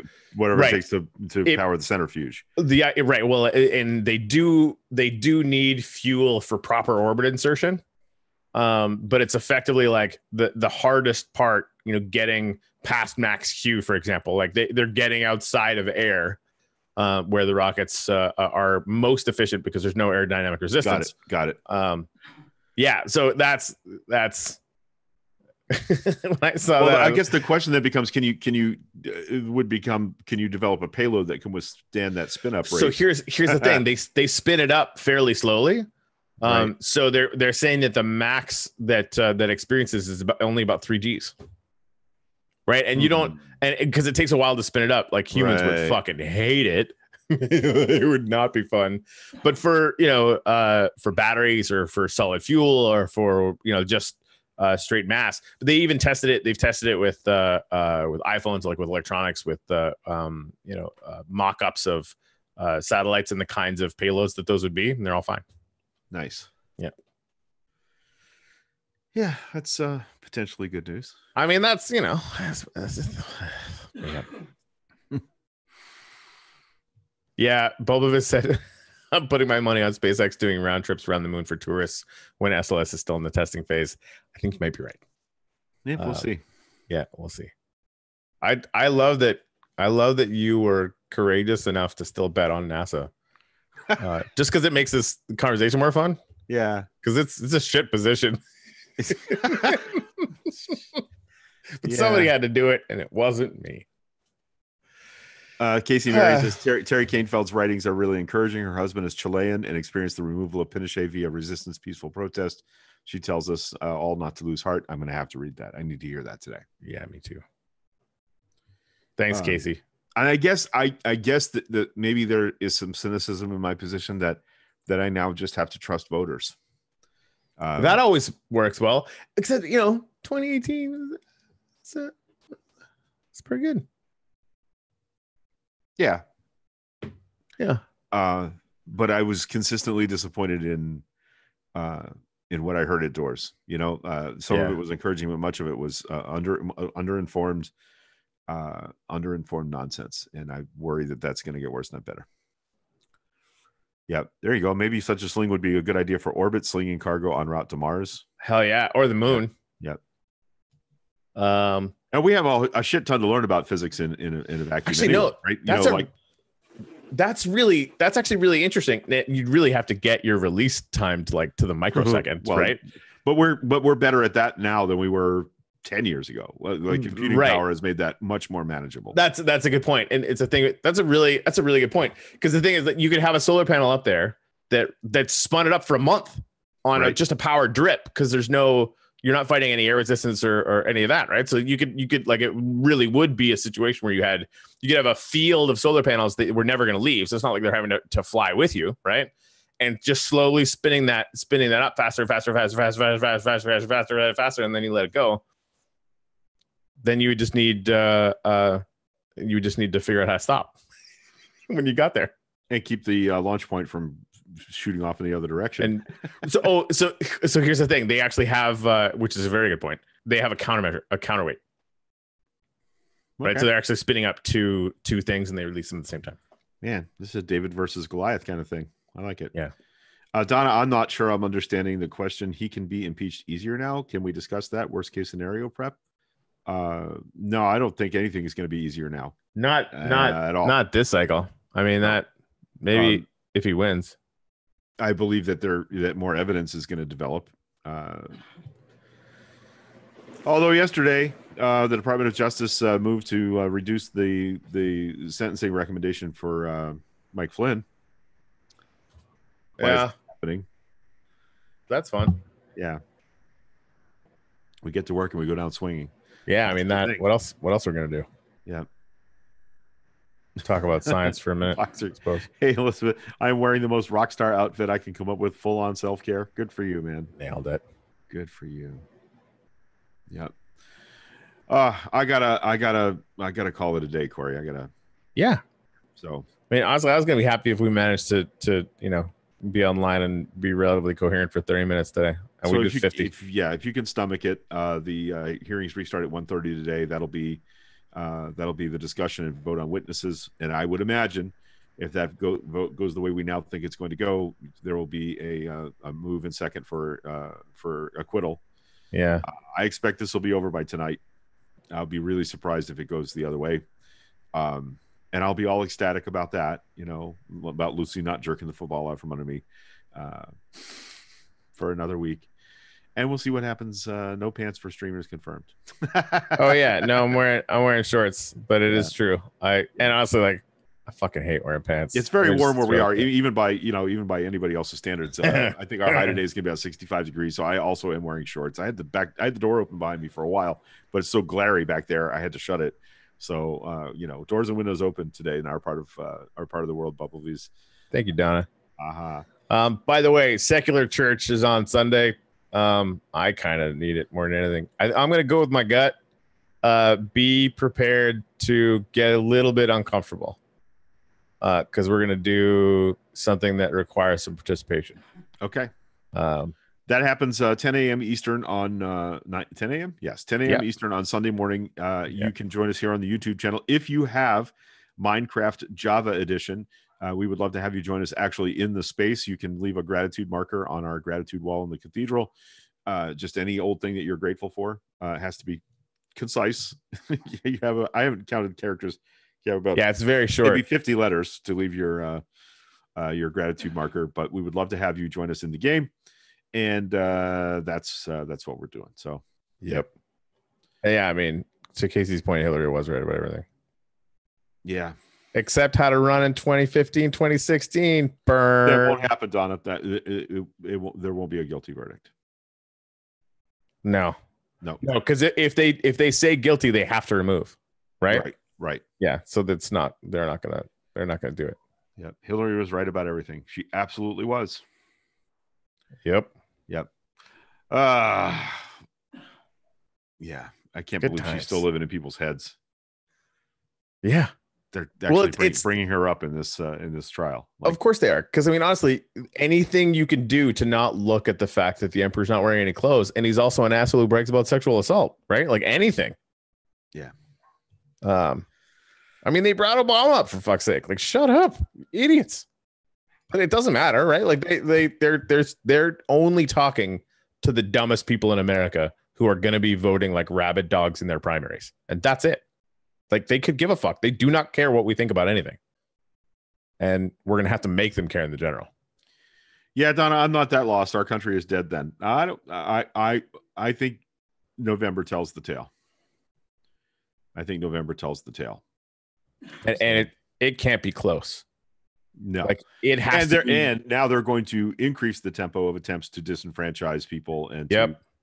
it takes to power the centrifuge. Right. Well, and they do need fuel for proper orbit insertion. But it's effectively like the hardest part, getting past max Q, for example. Like they're getting outside of air, where the rockets are most efficient because there's no aerodynamic resistance. Got it. Yeah. So that's. I guess the question then becomes: Can you develop a payload that can withstand that spin up rate? So here's the thing: they spin it up fairly slowly. Right. So they're saying that the max that experiences is only about 3 Gs. Right, and you don't, and because it takes a while to spin it up, like humans would fucking hate it. It would not be fun. But for for batteries or for solid fuel or for just straight mass. But they even tested it. They've tested it with iPhones, like with electronics, with mock-ups of satellites and the kinds of payloads that those would be, and they're all fine. Nice. Yeah, that's potentially good news. I mean, that's yeah. Bobovich said, I'm putting my money on SpaceX doing round trips around the moon for tourists when SLS is still in the testing phase. I think you might be right. Yeah, we'll see. Yeah, we'll see. I love that. I love that you were courageous enough to still bet on NASA, just because it makes this conversation more fun. Yeah, because it's a shit position. But somebody had to do it, and it wasn't me. Casey Mary says Terry Kanefeld's writings are really encouraging. Her husband is Chilean and experienced the removal of Pinochet via resistance peaceful protest. She tells us all not to lose heart. I'm going to have to read that. I need to hear that today. Yeah, me too. Thanks, Casey. And I guess that maybe there is some cynicism in my position that I now just have to trust voters. That always works well, except 2018 it's pretty good. Yeah. But I was consistently disappointed in what I heard at doors. Some of it was encouraging, but much of it was underinformed nonsense, and I worry that that's going to get worse, not better. Yeah, there you go. Maybe such a sling would be a good idea for orbit, slinging cargo en route to Mars. Hell yeah, or the moon. Yep. And we have a shit ton to learn about physics in a vacuum. Actually, no, right? That's actually really interesting. You'd really have to get your release time to the microsecond, right? But we're better at that now than we were 10 years ago. Like computing power has made that much more manageable. That's a good point. And it's a thing that's a really good point. Because the thing is that you could have a solar panel up there that spun it up for a month on just a power drip, because there's no you're not fighting any air resistance or any of that, right? So you could like, it really would be a situation where you could have a field of solar panels that were never going to leave. So it's not like they're having to fly with you, right? And just slowly spinning that up faster, and then you let it go. Then you would just need to figure out how to stop when you got there and keep the launch point from shooting off in the other direction. And so here's the thing: they actually have, which is a very good point. They have a counterweight, right? Okay. So they're actually spinning up two things, and they release them at the same time. Man, this is a David versus Goliath kind of thing. I like it. Yeah. Donna, I'm not sure I'm understanding the question. He can be impeached easier now. Can we discuss that worst case scenario prep? No, I don't think anything is going to be easier now. Not at all. Not this cycle. I mean, that maybe if he wins. I believe that more evidence is going to develop. Although yesterday, the Department of Justice moved to reduce the sentencing recommendation for Mike Flynn. Why is that happening? That's fun. Yeah, we get to work and we go down swinging. Yeah, I mean that. What else? What else are we gonna do? Yeah. Talk about science for a minute. I suppose. Hey, Elizabeth, I'm wearing the most rock star outfit I can come up with, full on self care. Good for you, man. Nailed it. Good for you. Yep. I gotta call it a day, Corey. Yeah. So I mean, honestly, I was gonna be happy if we managed to be online and be relatively coherent for 30 minutes today. And so we did 50. If you can stomach it, the hearings restart at 1:30 today. That'll be the discussion and vote on witnesses. And I would imagine if that vote goes the way we now think it's going to go, there will be a move in second for acquittal. Yeah. I expect this will be over by tonight. I'll be really surprised if it goes the other way. And I'll be all ecstatic about that, about Lucy not jerking the football out from under me for another week. And we'll see what happens. No pants for streamers confirmed. Oh yeah, no, I'm wearing shorts, but it is true. And honestly, like, I fucking hate wearing pants. It's very warm where we are, even by anybody else's standards. I think our high today is gonna be about 65 degrees. So I also am wearing shorts. I had the door open behind me for a while, but it's so glary back there, I had to shut it. So doors and windows open today in our part of the world, Bumblebees. Thank you, Donna. By the way, secular church is on Sunday. I kind of need it more than anything. I'm going to go with my gut. Be prepared to get a little bit uncomfortable because we're going to do something that requires some participation. Okay. That happens 10 a.m. Eastern on 10 a.m. Yes, 10 a.m. Eastern on Sunday morning. You can join us here on the YouTube channel. If you have Minecraft Java Edition, we would love to have you join us actually in the space. You can leave a gratitude marker on our gratitude wall in the cathedral. Just any old thing that you're grateful for. It has to be concise. I haven't counted characters. It's very short. Maybe 50 letters to leave your gratitude marker. But we would love to have you join us in the game. And that's what we're doing. So, yep. Yeah, I mean, to Casey's point, Hillary was right about everything. Yeah. Except how to run in 2015, 2016. Burn. That won't happen, Donna. There won't be a guilty verdict. No, because if they say guilty, they have to remove. Right. Yeah. So that's not. They're not gonna do it. Yeah. Hillary was right about everything. She absolutely was. Yep. Yeah. I can't believe she's still living in people's heads. Yeah. They're actually bringing her up in this trial. Of course they are. Because, I mean, honestly, anything you can do to not look at the fact that the emperor's not wearing any clothes, and he's also an asshole who brags about sexual assault, right? Like anything. Yeah. I mean, they brought Obama up, for fuck's sake. Like, shut up, idiots. But it doesn't matter, right? Like they're only talking to the dumbest people in America who are going to be voting like rabid dogs in their primaries, and that's it. Like, they could give a fuck. They do not care what we think about anything, and we're going to have to make them care in the general. Yeah, Donna, I'm not that lost. Our country is dead. Then I think November tells the tale. And it can't be close. No, like it has to be. And now they're going to increase the tempo of attempts to disenfranchise people and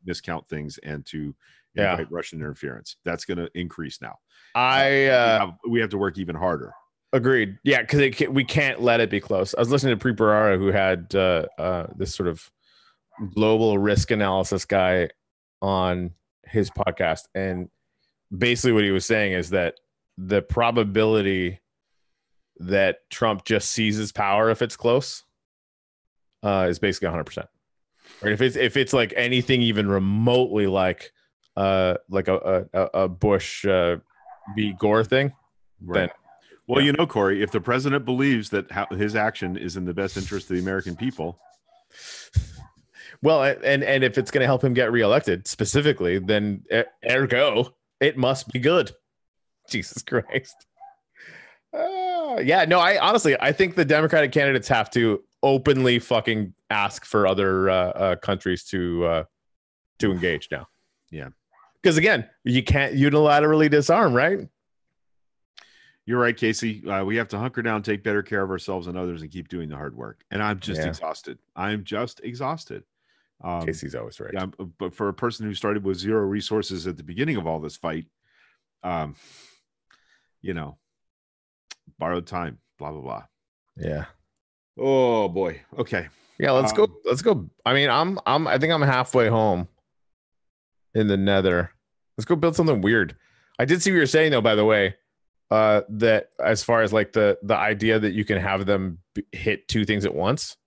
miscount things and to invite Russian interference. That's going to increase now. We have to work even harder. Agreed. Yeah, because we can't let it be close. I was listening to Preet who had this sort of global risk analysis guy on his podcast, and basically what he was saying is that the probability that Trump just seizes power if it's close is basically 100%. Right? If it's like anything even remotely like a Bush v. Gore thing, right. Then Corey, if the president believes that his action is in the best interest of the American people, well, and if it's going to help him get reelected specifically, then ergo it must be good. Jesus Christ. I honestly think the Democratic candidates have to openly fucking ask for other countries to engage now. Yeah, because again, you can't unilaterally disarm, right? You're right, Casey. We have to hunker down, take better care of ourselves and others, and keep doing the hard work. And I'm just exhausted. Casey's always right. Yeah, but for a person who started with zero resources at the beginning of all this fight, borrowed time, blah, blah, blah. Yeah. Oh boy. Okay. Yeah. Let's go. I mean, I think I'm halfway home in the nether. Let's go build something weird. I did see what you're saying though, by the way, that as far as like the idea that you can have them hit two things at once.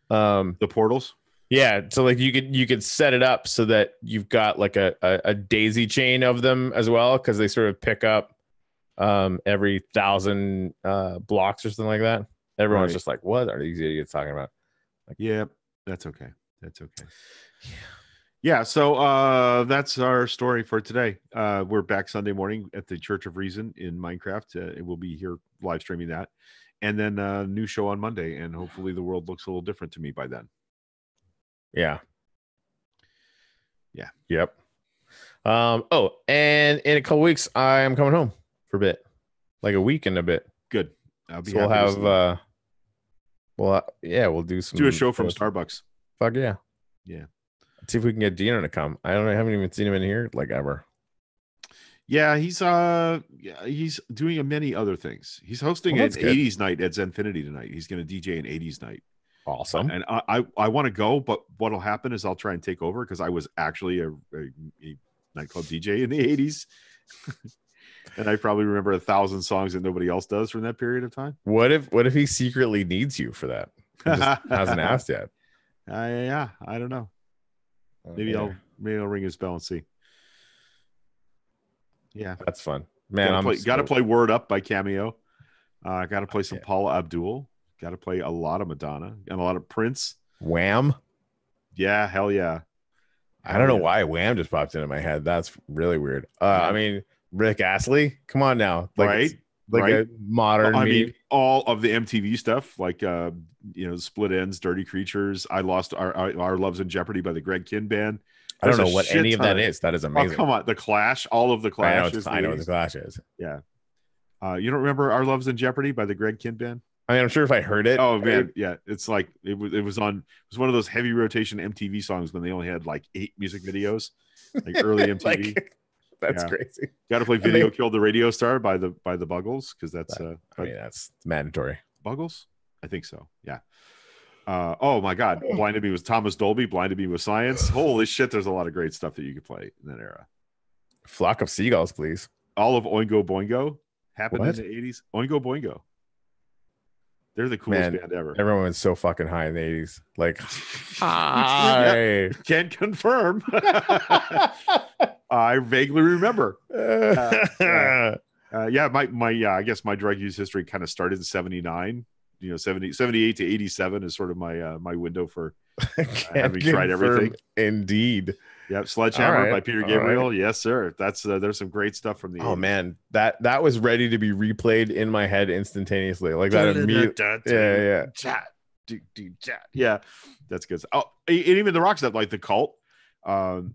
The portals. Yeah. So like you could set it up so that you've got like a daisy chain of them as well. Cause they sort of pick up every 1,000 blocks or something like that. Everyone's just like, what are these idiots talking about? Like, yeah, that's okay. Yeah, so that's our story for today. We're back Sunday morning at the Church of Reason in Minecraft. We'll be here live streaming that. And then a new show on Monday. And hopefully the world looks a little different to me by then. Yeah. Yeah. Yep. And in a couple weeks, I'm coming home for a bit. Like a week and a bit. Good. I'll be so happy we'll have we'll do a show from Starbucks. Fuck yeah. Yeah. Let's see if we can get Dino to come. I haven't even seen him in here like ever. Yeah, he's doing many other things. He's hosting an 80s night at Zenfinity tonight. He's going to DJ an 80s night. Awesome. And I want to go, but what'll happen is I'll try and take over because I was actually a nightclub DJ in the 80s. And I probably remember 1,000 songs that nobody else does from that period of time. What if he secretly needs you for that? He just hasn't asked yet. Yeah, I don't know. Maybe I'll ring his bell and see. Yeah, that's fun, man. Got to play "Word Up" by Cameo. Got to play some Paula Abdul. Got to play a lot of Madonna and a lot of Prince. Wham! Yeah, hell yeah. I don't know why Wham just popped into my head. That's really weird. I mean, Rick Astley. Come on now, right? A modern. I mean, all of the MTV stuff, like Split Ends, Dirty Creatures. I Lost Our Love's in Jeopardy by the Greg Kihn Band. I don't know what any of that is. That is amazing. Oh, come on, the Clash, all of the Clash. I know what the Clash is. Yeah. You don't remember Our Love's in Jeopardy by the Greg Kihn Band? I mean, I'm sure if I heard it. Oh man, yeah. It's like it was one of those heavy rotation MTV songs when they only had like 8 music videos, like early MTV. That's crazy. Got to play "Video Killed the Radio Star" by the Buggles because that's that's mandatory. Buggles, I think so. Yeah. Oh my God, Blinded Me was Thomas Dolby. Blinded Me with Science. Holy shit, there's a lot of great stuff that you could play in that era. Flock of Seagulls, please. All of Oingo Boingo happened in the 80s. Oingo Boingo. They're the coolest band ever. Everyone was so fucking high in the 80s. Like, hi. Can't confirm. I vaguely remember. I guess my drug use history kind of started in 79. 78 to 87 is sort of my window for having tried everything. Indeed. Yeah, Sledgehammer by Peter Gabriel. Right. Yes, sir. That's there's some great stuff from the 80s. Man, that was ready to be replayed in my head instantaneously. Like that immediately. Yeah, that's good. Oh, and even the rock stuff like The Cult.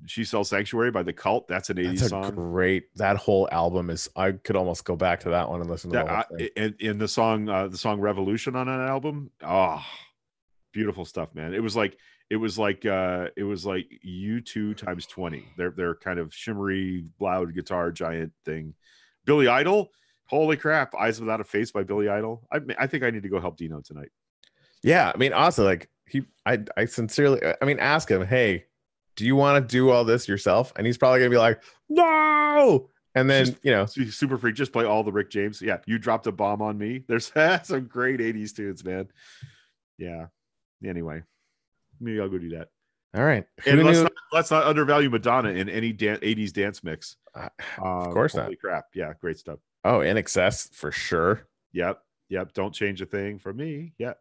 She Sells Sanctuary by The Cult. That's an 80s song. Great. That whole album is. I could almost go back to that one and listen to the whole thing. And the song Revolution on that album. Oh, beautiful stuff, man. It was like It was like U2 times 20. They're kind of shimmery, loud guitar giant thing. Billy Idol, holy crap! Eyes Without a Face by Billy Idol. I think I need to go help Dino tonight. Yeah, I mean, also like I sincerely, I mean, ask him, hey, do you want to do all this yourself? And he's probably gonna be like, no. And then Super Freak, just play all the Rick James. Yeah, You Dropped a Bomb on Me. There's some great 80s tunes, man. Yeah. Anyway, maybe I'll go do that. All right. And let's not undervalue Madonna in any 80s dance mix. Of course not. Holy crap. Yeah, great stuff. Oh, In Excess for sure. Yep. Don't change a thing for me. Yep.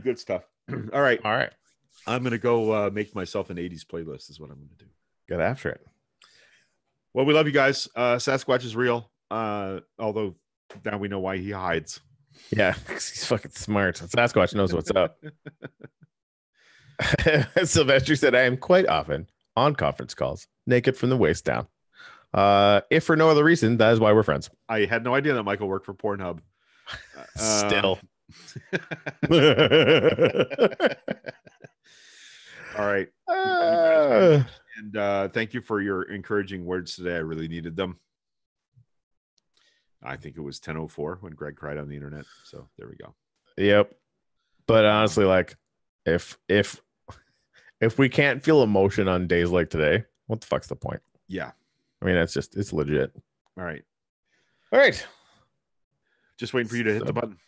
Good stuff. All right. I'm going to go make myself an 80s playlist is what I'm going to do. Get after it. Well, we love you guys. Sasquatch is real. Although now we know why he hides. Yeah, he's fucking smart. Sasquatch knows what's up. Sylvester said, I am quite often on conference calls, naked from the waist down. If for no other reason, that is why we're friends. I had no idea that Michael worked for Pornhub. Still. All right. And thank you for your encouraging words today. I really needed them. I think it was 10:04 when Greg cried on the internet. So there we go. Yep. But honestly, like if we can't feel emotion on days like today, what the fuck's the point? Yeah. I mean, it's legit. All right. All right. Just waiting for you to hit the button.